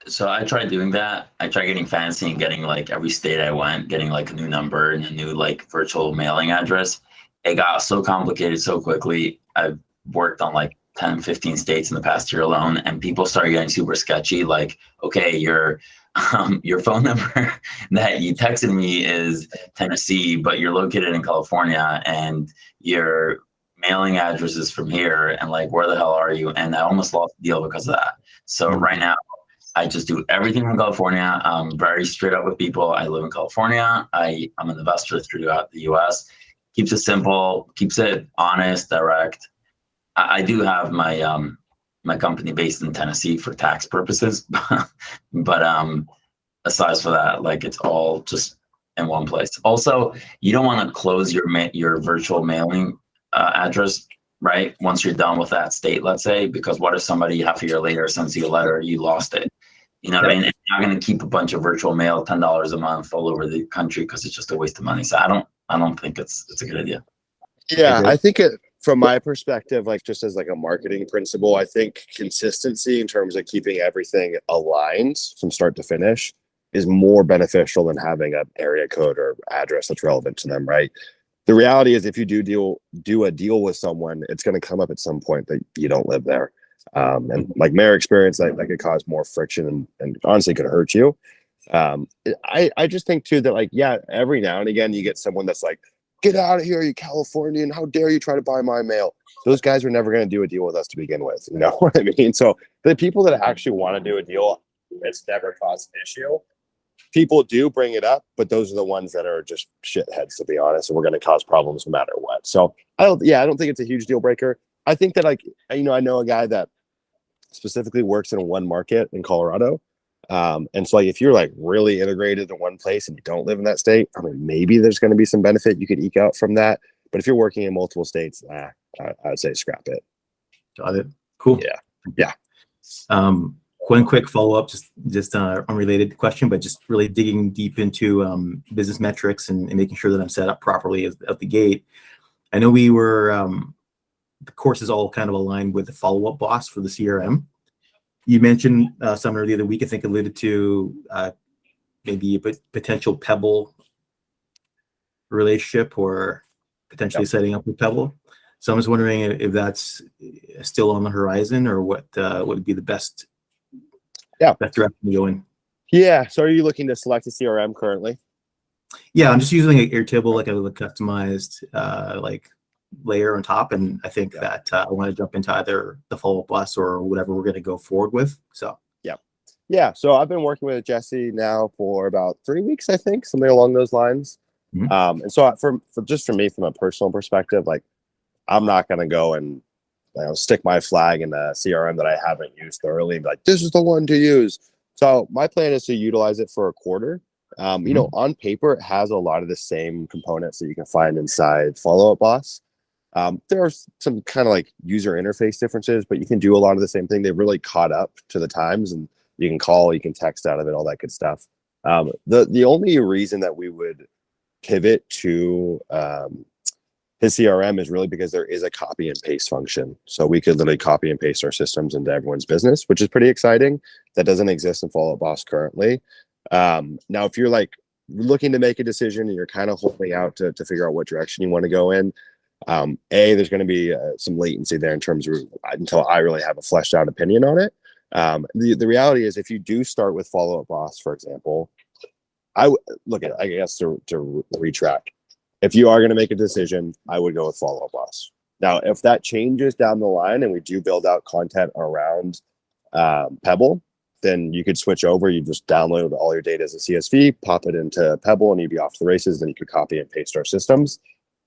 So I tried doing that. I tried getting fancy and getting like every state I went, getting like a new number and a new like virtual mailing address. It got so complicated so quickly. I've worked on like 10, 15 states in the past year alone, and people started getting super sketchy. Like, okay, your phone number that you texted me is Tennessee, but you're located in California, and your mailing address is from here. And like, where the hell are you? And I almost lost the deal because of that. So right now, I just do everything from California. I'm very straight up with people. I live in California. I'm an investor throughout the US. Keeps it simple, keeps it honest, direct. I do have my my company based in Tennessee for tax purposes, but aside for that, like it's all just in one place. Also, you don't want to close your virtual mailing address, right? Once you're done with that state, let's say, because what if somebody half a year later sends you a letter, you lost it? You know what I mean? And you're not going to keep a bunch of virtual mail, $10 a month all over the country because it's just a waste of money. So I don't think it's a good idea. Yeah, I think from my perspective, like just as like a marketing principle, I think consistency in terms of keeping everything aligned from start to finish is more beneficial than having an area code or address that's relevant to them, right? The reality is if you do a deal with someone, it's going to come up at some point that you don't live there. And like Mayor experience, that could cause more friction and honestly could hurt you. I just think too that like, yeah, every now and again you get someone that's like, get out of here, you Californian, how dare you try to buy my mail? Those guys are never going to do a deal with us to begin with. You know what I mean? So the people that actually want to do a deal, it's never caused an issue. People do bring it up, but those are the ones that are just shitheads, to be honest, and we're going to cause problems no matter what. So I don't think it's a huge deal breaker. I think that like, I know a guy that specifically works in one market in Colorado. And so like, if you're like really integrated in one place and you don't live in that state, I mean, maybe there's going to be some benefit you could eke out from that. But if you're working in multiple states, I would say scrap it. Got it. Cool. Yeah. One quick follow-up, just unrelated question, but just really digging deep into business metrics and making sure that I'm set up properly at the gate. I know we were the course is all kind of aligned with the follow-up boss for the CRM. You mentioned Sumner the other week, I think alluded to maybe a potential Pebble relationship or potentially setting up with Pebble. So I'm just wondering if that's still on the horizon or what would be the best direction to go in. Yeah. So are you looking to select a CRM currently? Yeah, I'm just using Airtable, like a customized like layer on top, and I think that I want to jump into either the follow-up bus or whatever we're going to go forward with. So yeah. So I've been working with Jesse now for about 3 weeks, I think, something along those lines. Mm-hmm. And so for me, from a personal perspective, like I'm not going to go and stick my flag in a CRM that I haven't used thoroughly and be like, this is the one to use. So my plan is to utilize it for a quarter. On paper, it has a lot of the same components that you can find inside Follow Up Boss. There are some kind of like user interface differences, but you can do a lot of the same thing. They've really caught up to the times, and you can call, you can text out of it, all that good stuff. The only reason that we would pivot to his CRM is really because there is a copy and paste function. So we could literally copy and paste our systems into everyone's business, which is pretty exciting. That doesn't exist in Follow Up Boss currently. Now, if you're like looking to make a decision and you're kind of holding out to figure out what direction you want to go in, there's going to be some latency there in terms of until I really have a fleshed out opinion on it. The reality is if you do start with Follow Up Boss, for example, I guess to retrack. If you are going to make a decision, I would go with Follow Up Boss. Now, if that changes down the line and we do build out content around Pebble, then you could switch over. You just download all your data as a CSV, pop it into Pebble, and you'd be off to the races. Then you could copy and paste our systems.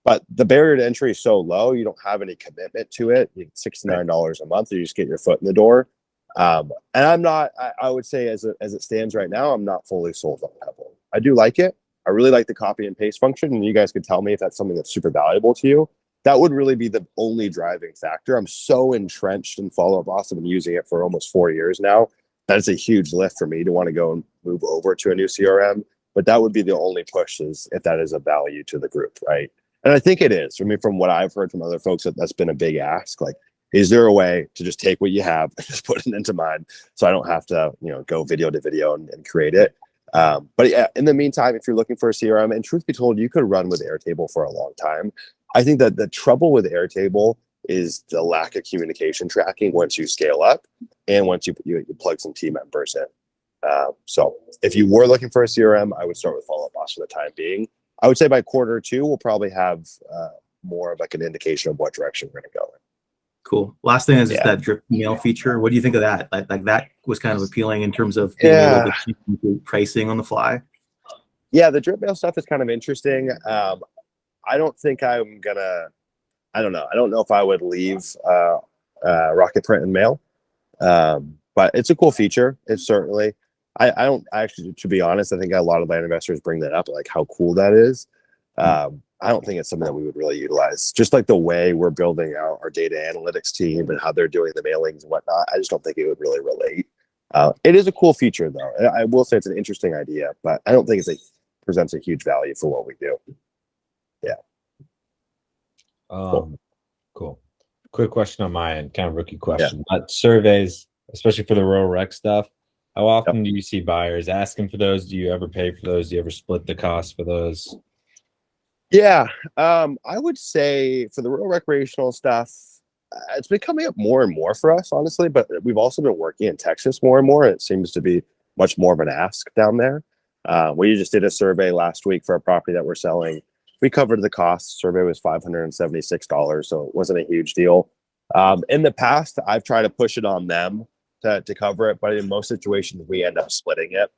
But the barrier to entry is so low, you don't have any commitment to it. You get $69 a month, you just get your foot in the door. And I'm not, I would say as it stands right now, I'm not fully sold on Pebble. I do like it. I really like the copy and paste function, and you guys could tell me if that's something that's super valuable to you. That would really be the only driving factor. I'm so entrenched in Follow Up Boss. I've been using it for almost 4 years now. That's a huge lift for me to want to go and move over to a new CRM. But that would be the only push, is if that is a value to the group, right? And I think it is. I mean, from what I've heard from other folks, that's been a big ask. Like, is there a way to just take what you have and just put it into mine, so I don't have to, go video to video and create it? But yeah, in the meantime, if you're looking for a CRM, and truth be told, you could run with Airtable for a long time. I think that the trouble with Airtable is the lack of communication tracking once you scale up and once you plug some team members in. So if you were looking for a CRM, I would start with Follow Up Boss for the time being. I would say by quarter two, we'll probably have more of like an indication of what direction we're going to go in. Cool. Last thing is that drip email feature. What do you think of that? Like that was kind of appealing in terms of being able to change pricing on the fly. Yeah, the drip mail stuff is kind of interesting. I don't think I'm gonna. I don't know. I don't know if I would leave Rocket Print and Mail, but it's a cool feature. It's certainly. I don't actually, to be honest, I think a lot of land investors bring that up, like how cool that is. I don't think it's something that we would really utilize. Just like the way we're building out our data analytics team and how they're doing the mailings and whatnot, I just don't think it would really relate. It is a cool feature, though. I will say it's an interesting idea, but I don't think presents a huge value for what we do. Yeah. Cool. Quick question on my end, kind of rookie question. But surveys, especially for the rural rec stuff, how often do you see buyers asking for those? Do you ever pay for those? Do you ever split the cost for those? Yeah, I would say for the rural recreational stuff, it's been coming up more and more for us, honestly, but we've also been working in Texas more and more. It seems to be much more of an ask down there. We just did a survey last week for a property that we're selling. We covered the cost. Survey was $576, so it wasn't a huge deal. In the past, I've tried to push it on them to cover it, but in most situations, we end up splitting it.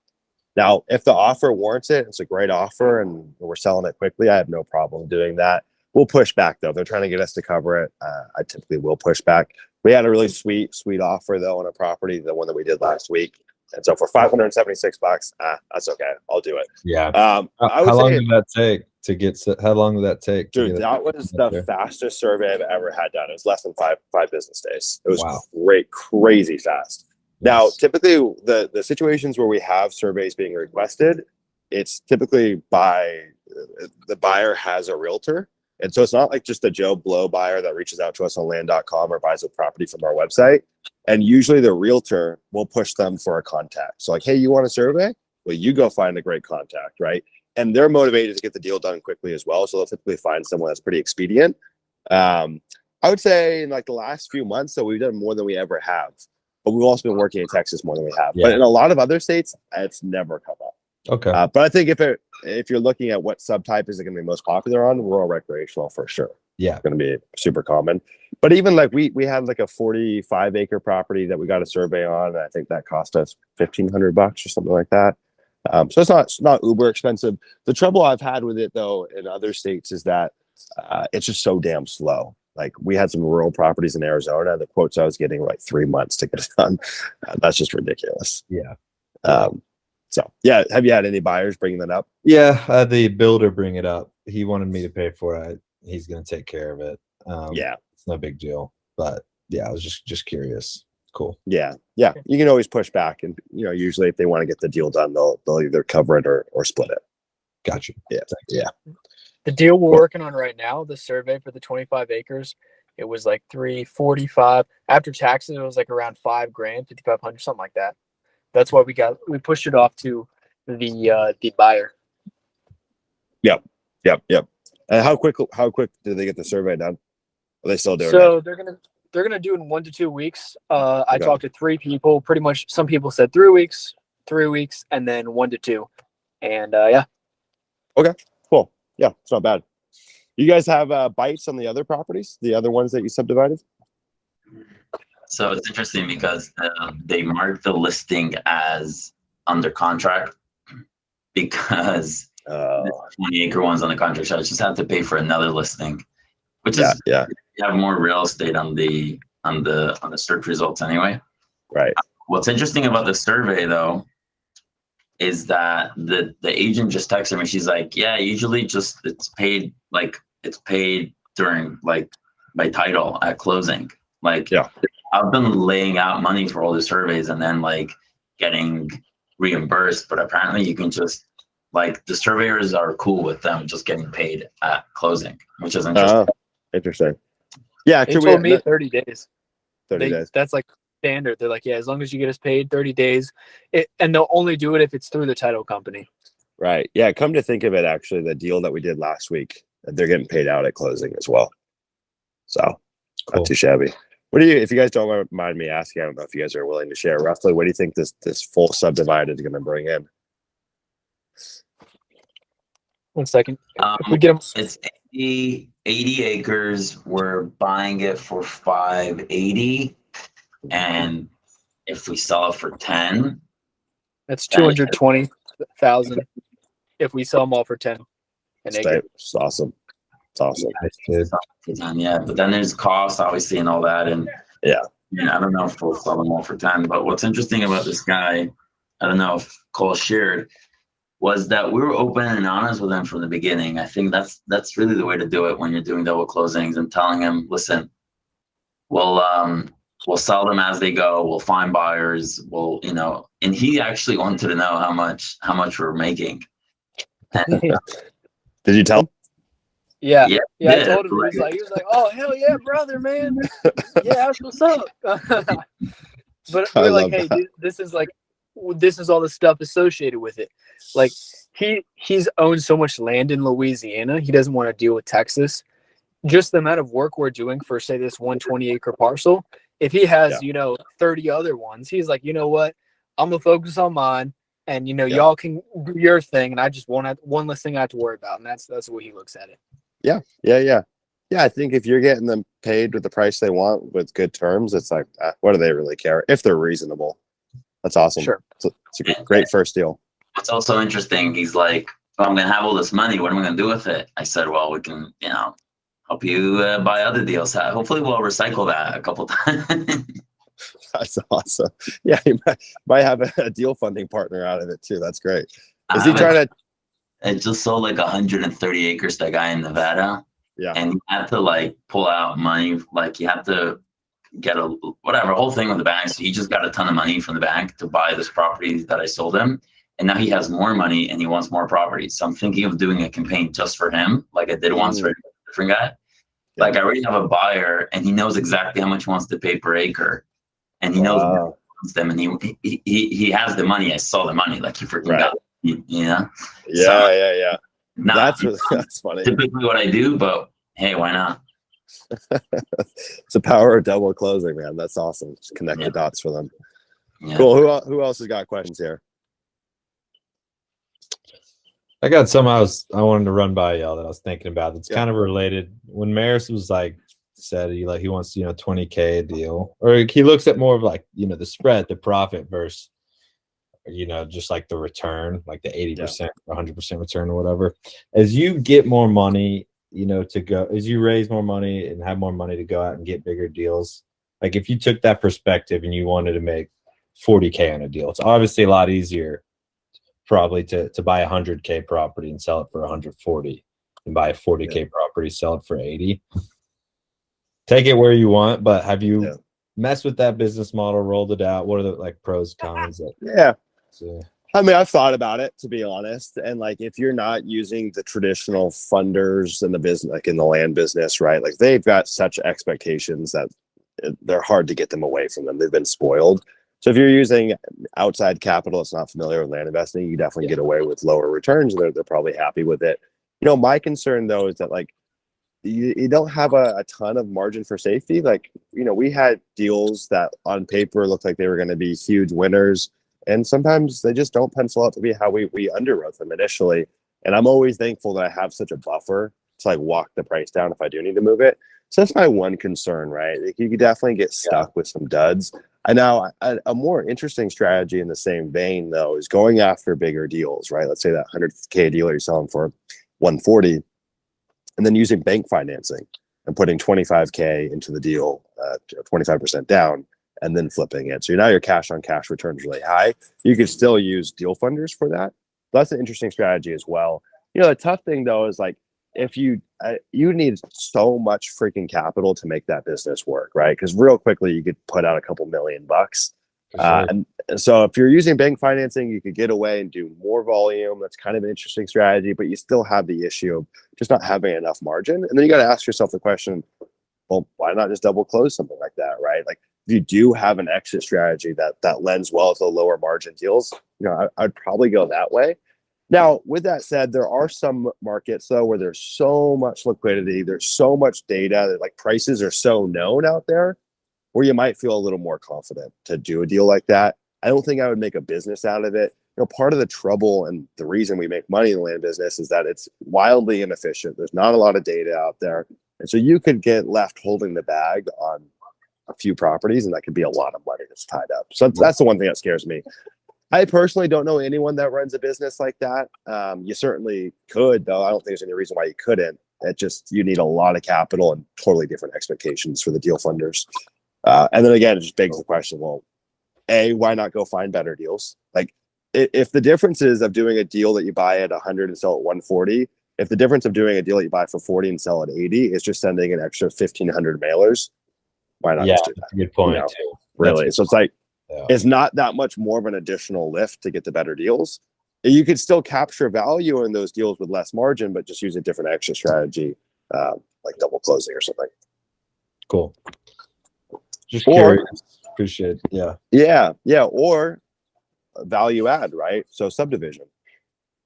Now, if the offer warrants it, it's a great offer and we're selling it quickly, I have no problem doing that. We'll push back, though. They're trying to get us to cover it. I typically will push back. We had a really sweet offer, though, on a property, the one that we did last week. And so for $576, that's okay. I'll do it. Yeah. How long did that take to get? How long did that take? Dude, that was the fastest survey I've ever had done. It was less than five business days. It was crazy fast. Now, typically, the situations where we have surveys being requested, it's typically by the buyer has a realtor. And so it's not like just a Joe Blow buyer that reaches out to us on land.com or buys a property from our website. And usually the realtor will push them for a contact. So like, hey, you want a survey? Well, you go find a great contact, right? And they're motivated to get the deal done quickly as well. So they'll typically find someone that's pretty expedient. I would say in like the last few months, so we've done more than we ever have. But we've also been working in Texas more than we have. Yeah. But in a lot of other states, it's never come up. Okay. But I think if you're looking at what subtype is it going to be most popular on, rural recreational for sure. Yeah. It's going to be super common. But even like we had like a 45 acre property that we got a survey on. And I think that cost us $1,500 or something like that. So it's not uber expensive. The trouble I've had with it though in other states is that it's just so damn slow. Like we had some rural properties in Arizona. The quotes I was getting were like 3 months to get it done. That's just ridiculous. Yeah. So yeah, have you had any buyers bringing that up? Yeah, I had the builder bring it up. He wanted me to pay for it. He's going to take care of it. It's no big deal. But yeah, I was just curious. Cool. Yeah. You can always push back, and usually if they want to get the deal done, they'll either cover it or split it. Gotcha. Yeah. The deal we're working on right now, the survey for the 25 acres, it was like $345. After taxes, it was like around $5,000, $5,500, something like that. That's why we pushed it off to the buyer. Yep. And how quick did they get the survey done? Are they still doing it? So they're gonna do it in 1 to 2 weeks. I talked to 3 people. Pretty much, some people said 3 weeks, and then 1 to 2. And yeah. Okay. Cool. Yeah, it's not bad. You guys have bites on the other properties, the other ones that you subdivided? So it's interesting because they marked the listing as under contract because the 20 acre one's on the contract. So I just have to pay for another listing, which is you have more real estate on the search results anyway. Right. What's interesting about the survey though is that the agent just texted me. She's like, yeah, usually just it's paid during like by title at closing. Like I've been laying out money for all the surveys and then like getting reimbursed, but apparently you can just like the surveyors are cool with them just getting paid at closing, which is interesting. Interesting. Yeah, They told me 30 days. 30 days. That's like standard. They're like, yeah, as long as you get us paid 30 days, and they'll only do it if it's through the title company. Right. Yeah. Come to think of it, actually, the deal that we did last week, they're getting paid out at closing as well. So Cool. not too shabby. What do you, if you guys don't mind me asking, I don't know if you guys are willing to share roughly, what do you think this full subdivided is going to bring in? 1 second. If we get them, It's 80 acres. We're buying it for 580, and if we sell it for 10, that's 220,000. If we sell them all for 10 an acre. It's awesome. It's awesome. Nice, dude. yeah. But then there's costs, obviously, and all that, and Yeah. I don't know if we'll sell them all for 10. But what's interesting about this guy, I don't know if Cole shared, was that we were open and honest with him from the beginning. I think that's really the way to do it when you're doing double closings, and telling him, listen, we'll sell them as they go. We'll find buyers. We'll, and he actually wanted to know how much we're making. And, Did you tell him? Yeah. yeah, I told him. He was like, oh hell yeah, brother, man. Yeah, that's what's up. But we're like, hey, dude, this is all the stuff associated with it. Like he's owned so much land in Louisiana, he doesn't want to deal with Texas. Just the amount of work we're doing for, say, this 120-acre parcel. If he has, 30 other ones, he's like, you know what? I'm gonna focus on mine, and y'all can do your thing, and I just won't have one less thing I have to worry about, and that's the way he looks at it. Yeah. I think if you're getting them paid with the price they want with good terms, it's like, what do they really care if they're reasonable? That's awesome. Sure. It's a great first deal. What's also interesting, he's like, well, I'm going to have all this money. What am I going to do with it? I said, well, we can, help you buy other deals. Hopefully we'll recycle that a couple times. That's awesome. Yeah, you might have a deal funding partner out of it too. That's great. Is he trying to? I just sold like 130 acres to a guy in Nevada. Yeah. And you had to pull out money. Like you have to get a whole thing with the bank. So he just got a ton of money from the bank to buy this property that I sold him. And now he has more money and he wants more properties. So I'm thinking of doing a campaign just for him, like I did once for a different guy. Yeah. Like I already have a buyer and he knows exactly how much he wants to pay per acre. And he knows he wants them, and he has the money. I saw the money. Like he freaking got it, Yeah. That's funny. Typically what I do, but hey, why not? It's the power of double closing, man. That's awesome. Just connect the dots for them. Yeah. Cool. Who else has got questions here? I got some I wanted to run by y'all that I was thinking about. It's kind of related. When Maris was said he wants 20K a deal, or he looks at more of the spread, the profit versus just like the return, like the 80% or 100% return or whatever. As you get more money, to go, as you raise more money and have more money to go out and get bigger deals, like if you took that perspective and you wanted to make 40K on a deal, it's obviously a lot easier probably to buy a 100K property and sell it for 140 and buy a 40K property, sell it for 80. Take it where you want, but have you messed with that business model, rolled it out? What are the pros, cons? I mean, I've thought about it, to be honest. And if you're not using the traditional funders in the business, in the land business, right? They've got such expectations that they're hard to get them away from them. They've been spoiled. So if you're using outside capital that's not familiar with land investing, you definitely get away with lower returns. They're probably happy with it. My concern though is that you don't have a ton of margin for safety. We had deals that on paper looked like they were going to be huge winners, and sometimes they just don't pencil out to be how we underwrote them initially. And I'm always thankful that I have such a buffer to walk the price down if I do need to move it. So that's my one concern, right? You could definitely get stuck with some duds. And now a more interesting strategy in the same vein though is going after bigger deals, right? Let's say that 100K deal you're selling for 140. And then using bank financing and putting 25K into the deal, 25% down, and then flipping it. So now your cash on cash return is really high. You could still use deal funders for that. That's an interesting strategy as well. The tough thing though is if you need so much freaking capital to make that business work, right? Because real quickly you could put out a couple $1 million Sure. And so if you're using bank financing, you could get away and do more volume. That's kind of an interesting strategy, but you still have the issue of just not having enough margin. And then you got to ask yourself the question, well, why not just double close something like that, right? Like if you do have an exit strategy that lends well to lower margin deals, I'd probably go that way. Now, with that said, there are some markets though where there's so much liquidity, there's so much data that like prices are so known out there, where you might feel a little more confident to do a deal like that. I don't think I would make a business out of it. Part of the trouble and the reason we make money in the land business is that it's wildly inefficient. There's not a lot of data out there. And so you could get left holding the bag on a few properties, and that could be a lot of money that's tied up. So that's the one thing that scares me. I personally don't know anyone that runs a business like that. You certainly could, though. I don't think there's any reason why you couldn't. You need a lot of capital and totally different expectations for the deal funders. And then again, it just begs the question, well, A, why not go find better deals? Like if the difference is of doing a deal that you buy at 100 and sell at 140, if the difference of doing a deal that you buy for 40 and sell at 80 is just sending an extra 1,500 mailers, why not just do that? Good point too. Really. So it's like, it's not that much more of an additional lift to get the better deals. You could still capture value in those deals with less margin, but just use a different exit strategy, like double closing or something. Cool. Just curious. Appreciate it. Yeah. Or value add, right? So subdivision.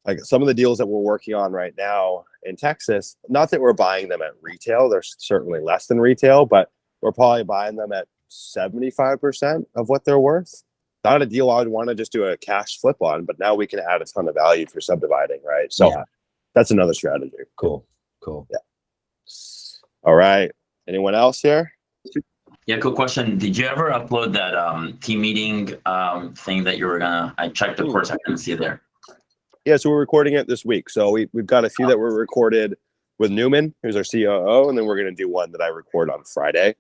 Like some of the deals that we're working on right now in Texas, not that we're buying them at retail, they're certainly less than retail, but we're probably buying them at 75% of what they're worth. Not a deal I'd want to just do a cash flip on, but now we can add a ton of value for subdividing, right? So that's another strategy. Cool. Yeah. All right. Anyone else here? Yeah, cool question. Did you ever upload that team meeting thing that you were gonna? I checked, of course, I couldn't see it there. Yeah, so we're recording it this week. So we've got a few that were recorded with Newman, who's our COO, and then we're gonna do one that I record on Friday.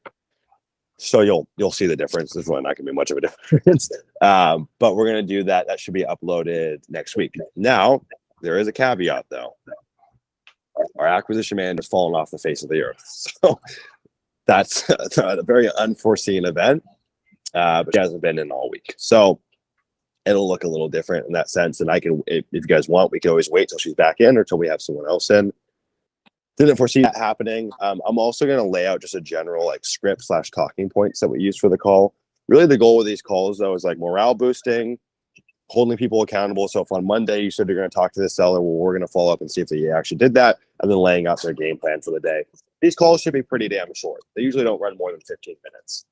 So you'll see the difference. There's really not gonna be much of a difference. But we're gonna do that. That should be uploaded next week. Now, there is a caveat though. Our acquisition manager has fallen off the face of the earth. So that's a very unforeseen event. But she hasn't been in all week. So it'll look a little different in that sense. And I can, if you guys want, we can always wait till she's back in or till we have someone else in. Didn't foresee that happening. I'm also going to lay out just a general like script / talking points that we use for the call. Really the goal with these calls though is like morale boosting, holding people accountable. So if on Monday you said you're going to talk to the seller, well, we're going to follow up and see if they actually did that, and then laying out their game plan for the day. These calls should be pretty damn short. They usually don't run more than 15 minutes.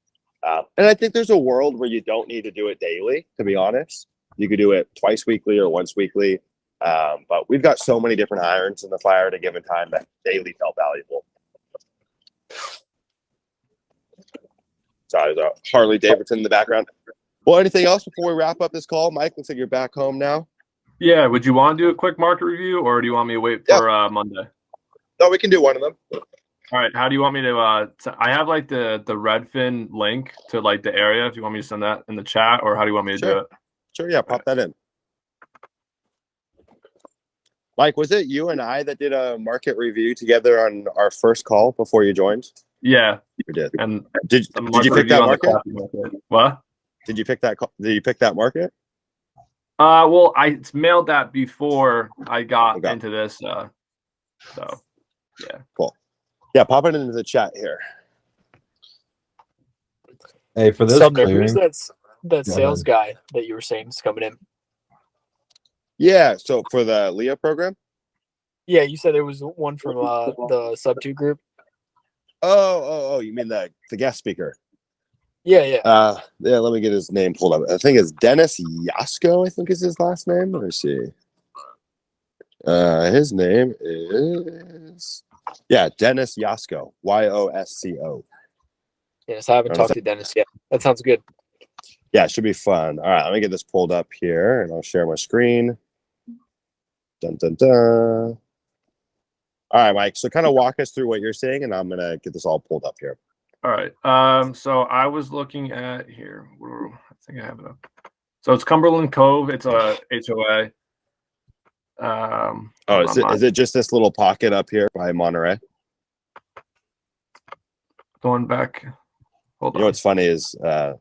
And I think there's a world where you don't need to do it daily, to be honest. You could do it twice weekly or once weekly. But we've got so many different irons in the fire at a given time that daily felt valuable. Sorry, there's a Harley Davidson in the background. Well, anything else before we wrap up this call? Mike, looks like you're back home now. Yeah, would you want to do a quick market review, or do you want me to wait for Monday? No, we can do one of them. All right, how do you want me to I have like the Redfin link to like the area, if you want me to send that in the chat, or how do you want me to do it? Sure, yeah, pop that in. Mike, was it you and I that did a market review together on our first call before you joined? Yeah, you did. And did you pick that market? What? Did you pick that? Did you pick that market? Well, I mailed that before I got into this. So yeah. Cool. Yeah, pop it into the chat here. Hey, for this Sumner, clearing, who's that sales guy that you were saying is coming in? Yeah, so for the Leah program? Yeah, you said there was one from the Sub2 group. Oh, you mean the guest speaker? Yeah. Yeah, let me get his name pulled up. I think it's Dennis Yasko, I think is his last name. Let me see. His name is Dennis Yasko. Yosco. Yes, I haven't talked to Dennis yet. That sounds good. Yeah, it should be fun. All right, let me get this pulled up here and I'll share my screen. Dun dun dun. All right, Mike. So kind of walk us through what you're seeing, and I'm gonna get this all pulled up here. All right. So I was looking at here. I think I have it up. So it's Cumberland Cove. It's a HOA. Is it just this little pocket up here by Monterey? Going back. Hold You know on. what's funny is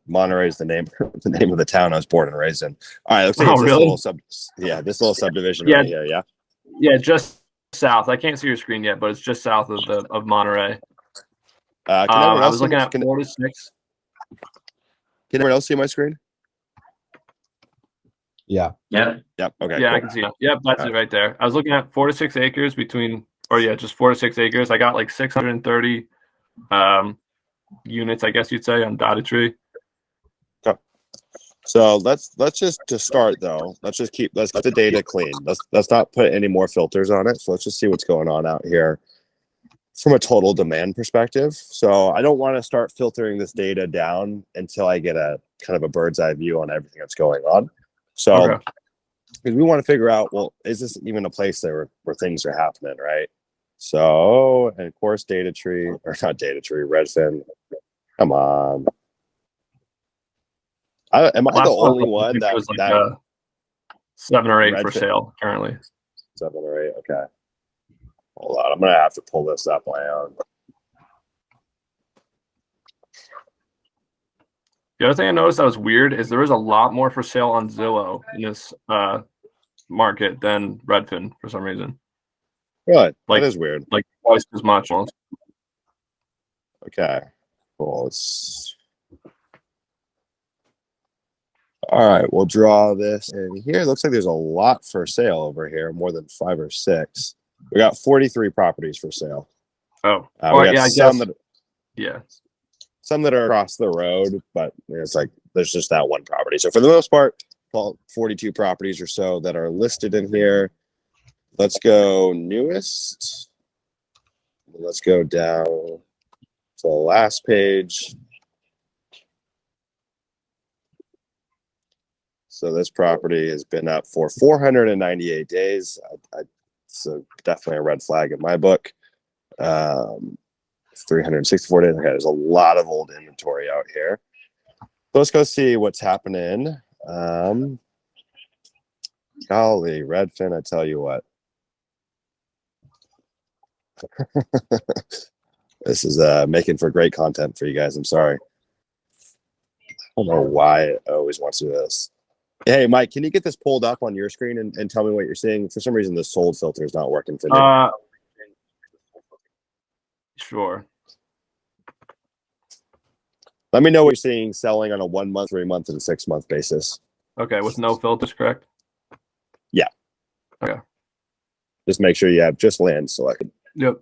Monterey is the name of the town I was born and raised in. All right, looks like Oh, it's this really? little subdivision Yeah. right here. Yeah. Yeah, just south. I can't see your screen yet, but it's just south of Monterey. Can everyone I else was see? looking at Can 4 to 6. everyone else see my screen? Yeah. Yeah. Yep. Okay. Yeah, cool. I can see it. Yep, that's it right there. I was looking at 4 to 6 acres just 4 to 6 acres. I got like 630 units, I guess you'd say, on dotted tree. So let's just to start though. Let's keep the data clean. Let's not put any more filters on it. So let's just see what's going on out here from a total demand perspective. So I don't want to start filtering this data down until I get a kind of a bird's eye view on everything that's going on. So Okay. because we want to figure out, well, is this even a place where things are happening, right? So, and of course, Redfin. Come on. Am I the Last only month, I one think that it was like that 7 or 8 for Redfin- sale currently. 7 or 8? Okay. Hold on. I'm going to have to pull this up my own. The other thing I noticed that was weird is there was a lot more for sale on Zillow in this market than Redfin for some reason. Really? Like- That is weird. Like twice as much almost. Okay. Cool. All right. We'll draw this in here. It looks like there's a lot for sale over here, more than 5 or 6. We got 43 properties for sale. Oh. We Well, got yeah, I some guess. that Yeah. some that are across the road, but it's like there's just that one property. So for the most part, 42 properties or so that are listed in here. Let's go newest. Let's go down to the last page. So this property has been up for 498 days. So definitely a red flag in my book. 364 days. Okay, there's a lot of old inventory out here. Let's go see what's happening. Golly, Redfin, I tell you what. This is making for great content for you guys. I'm sorry. I don't know why it always wants to do this. Hey, Mike, can you get this pulled up on your screen and tell me what you're seeing? For some reason, the sold filter is not working for me. Sure. Let me know what you're seeing selling on a 1 month, 3 month, and 6 month basis. Okay, with no filters, correct? Yeah. Okay. Just make sure you have just land selected. Yep.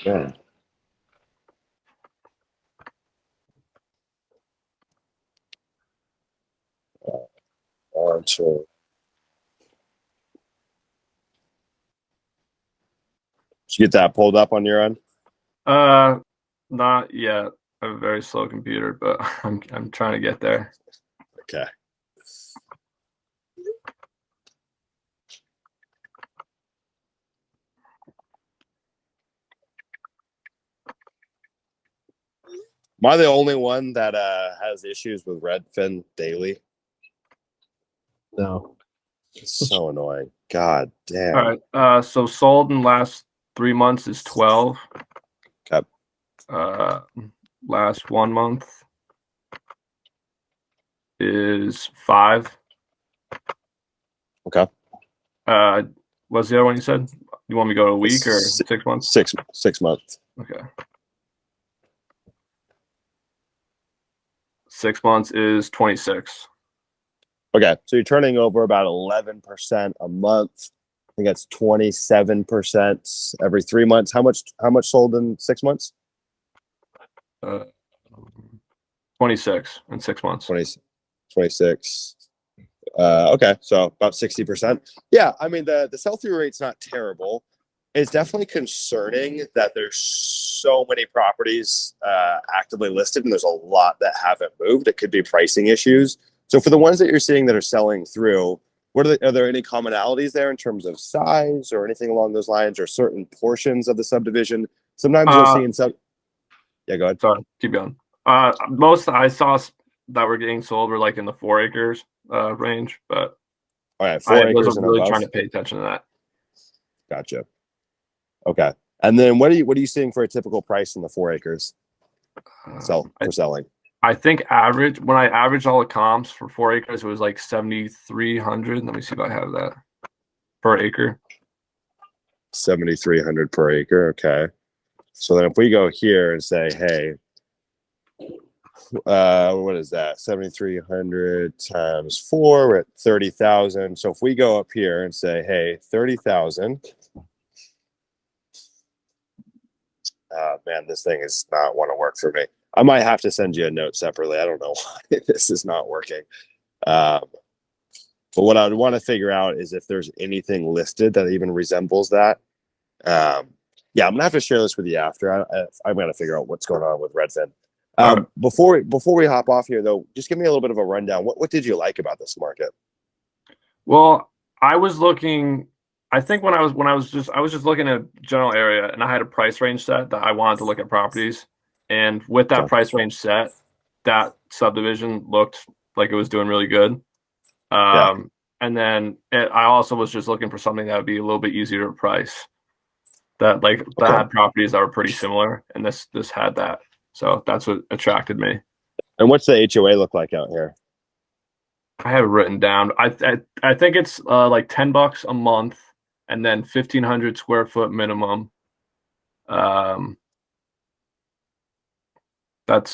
Yeah. Sure. Did you get that pulled up on your end? Not yet. I have a very slow computer, but I'm trying to get there. Okay. Am I the only one that has issues with Redfin daily? No. It's so annoying. God damn. All right. So sold in last 3 months is 12. Okay. Last 1 month is 5. Okay. What's the other one you said? You want me to go a week or 6 months? 6 months. Okay. 6 months is 26. Okay, so you're turning over about 11% a month. I think that's 27% every 3 months. How much sold in 6 months? 26 in 6 months. 26. Okay, so about 60%. Yeah, I mean the sell-through rate's not terrible. It's definitely concerning that there's so many properties actively listed and there's a lot that haven't moved. It could be pricing issues. So for the ones that you're seeing that are selling through, are there any commonalities there in terms of size or anything along those lines, or certain portions of the subdivision? Sometimes you'll see in some. Yeah, go ahead. Sorry, keep going. Most I saw that were getting sold were like in the 4 acres range, but All right, 4 acres wasn't and really above. trying to pay attention to that. Gotcha. Okay. And then what are you seeing for a typical price in the 4 acres for selling? I think when I averaged all the comps for 4 acres, it was like 7,300. Let me see if I have that per acre. 7,300 per acre. Okay. So then if we go here and say, hey, what is that? 7,300 times 4, we're at 30,000. So if we go up here and say, hey, 30,000. Man, this thing is not want to work for me. I might have to send you a note separately. I don't know why this is not working. But what I would want to figure out is if there's anything listed that even resembles that. Yeah, I'm gonna have to share this with you after. I'm gonna figure out what's going on with Redfin. Before we hop off here, though, just give me a little bit of a rundown. What did you like about this market? Well, I was looking. I think I was just looking at general area, and I had a price range set that I wanted to look at properties. And with that price range set, that subdivision looked like it was doing really good. And then I also was just looking for something that would be a little bit easier to price. That had properties that were pretty similar, and this had that. So that's what attracted me. And what's the HOA look like out here? I have it written down. I think it's like $10 a month, and then 1,500 square foot minimum. That's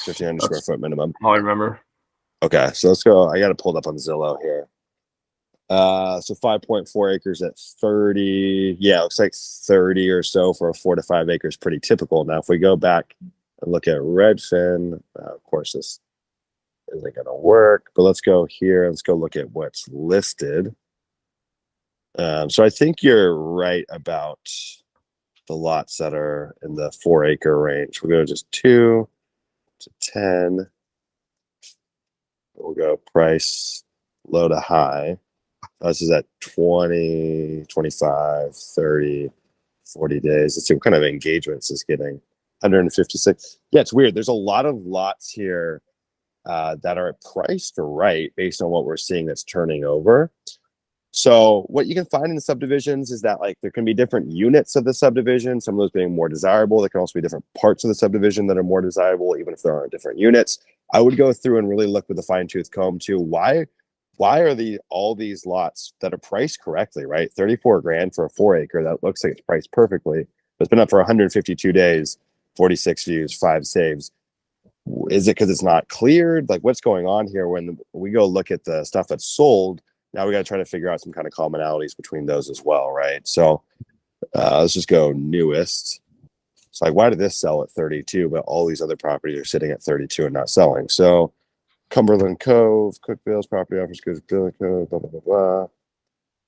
1,500 square foot minimum. All I remember. Okay, so let's go. I got to pull it up on Zillow here. So 5.4 acres at 30. Yeah, it looks like 30 or so for a 4 to 5 acres. Pretty typical. Now, if we go back and look at Redfin, of course, this isn't going to work, but let's go here. Let's go look at what's listed. So I think you're right about the lots that are in the 4 acre range. We'll go just 2 to 10. We'll go price low to high. This is at 20, 25, 30, 40 days. Let's see what kind of engagements is getting. 156. Yeah, it's weird. There's a lot of lots here that are priced right based on what we're seeing that's turning over. So what you can find in the subdivisions is that there can be different units of the subdivision, some of those being more desirable. There can also be different parts of the subdivision that are more desirable, even if there aren't different units. I would go through and really look with a fine-tooth comb to why are all these lots that are priced correctly, right? 34 grand for a 4 acre, that looks like it's priced perfectly. It's been up for 152 days, 46 views, 5 saves. Is it because it's not cleared? What's going on here? When we go look at the stuff that's sold, now we got to try to figure out some kind of commonalities between those as well, right? So let's just go newest. It's why did this sell at 32, but all these other properties are sitting at 32 and not selling? So Cumberland Cove, Cookville's property offers good billing code, blah, blah, blah, blah.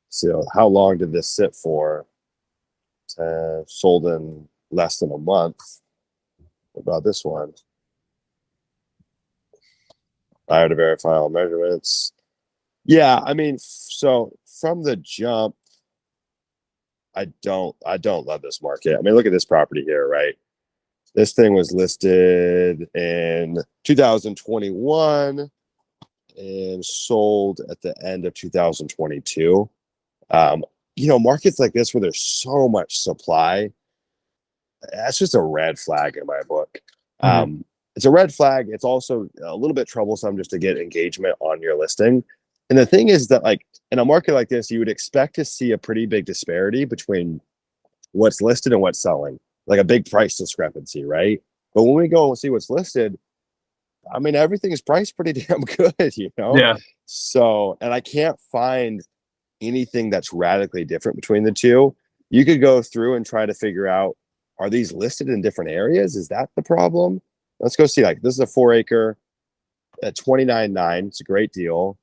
So how long did this sit for? Sold in less than a month. What about this one? I had to verify all measurements. Yeah, I mean, so from the jump, I don't love this market. I mean, look at this property here, right? This thing was listed in 2021 and sold at the end of 2022. Markets like this where there's so much supply, that's just a red flag in my book. It's a red flag. It's also a little bit troublesome just to get engagement on your listing. And the thing is that in a market like this, you would expect to see a pretty big disparity between what's listed and what's selling, like a big price discrepancy, right? But when we go and see what's listed, I mean, everything is priced pretty damn good, Yeah. So, and I can't find anything that's radically different between the two. You could go through and try to figure out, are these listed in different areas? Is that the problem? Let's go see. This is a 4 acre at 29.9. It's a great deal.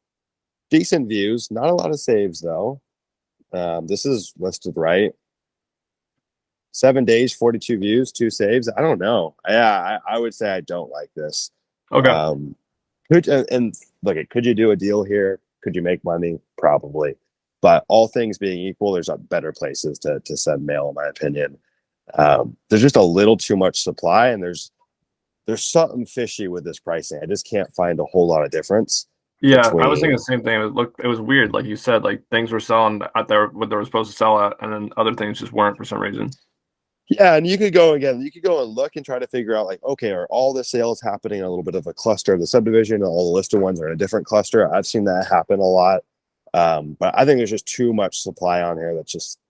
Decent views, not a lot of saves though. This is listed right. 7 days, 42 views, 2 saves. I don't know. Yeah, I would say I don't like this. Okay. Could you do a deal here? Could you make money? Probably. But all things being equal, there's better places to send mail, in my opinion. There's just a little too much supply, and there's something fishy with this pricing. I just can't find a whole lot of difference. Yeah, I was thinking the same thing. It was weird, like you said, like things were selling at what they were supposed to sell at, and then other things just weren't for some reason. Yeah, and you could go and look and try to figure out, like, okay, are all the sales happening in a little bit of a cluster of the subdivision, and all the listed ones are in a different cluster? I've seen that happen a lot. But I think there's just too much supply on here that's just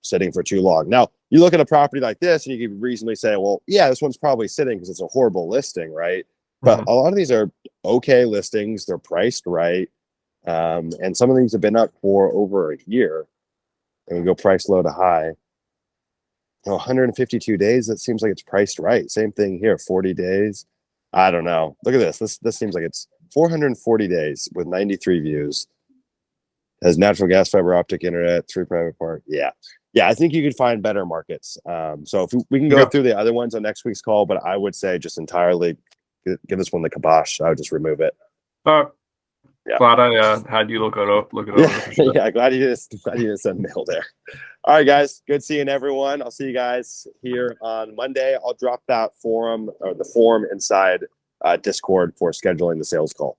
sitting for too long. Now, you look at a property like this, and you could reasonably say, well, yeah, this one's probably sitting because it's a horrible listing, right? But a lot of these are okay listings. They're priced right. And some of these have been up for over a year. And we go price low to high. 152 days, that seems like it's priced right. Same thing here, 40 days. I don't know. Look at this. This seems like it's 440 days with 93 views. Has natural gas, fiber optic internet, 3 private park. Yeah, I think you could find better markets. So if we can go through the other ones on next week's call, but I would say just entirely give this one the kibosh. I would just remove it. Glad I had you look it over. Sure. Yeah, glad you didn't send mail there. All right, guys. Good seeing everyone. I'll see you guys here on Monday. I'll drop that the form inside Discord for scheduling the sales call.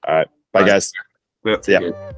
All right. Bye, guys. Yeah. See ya.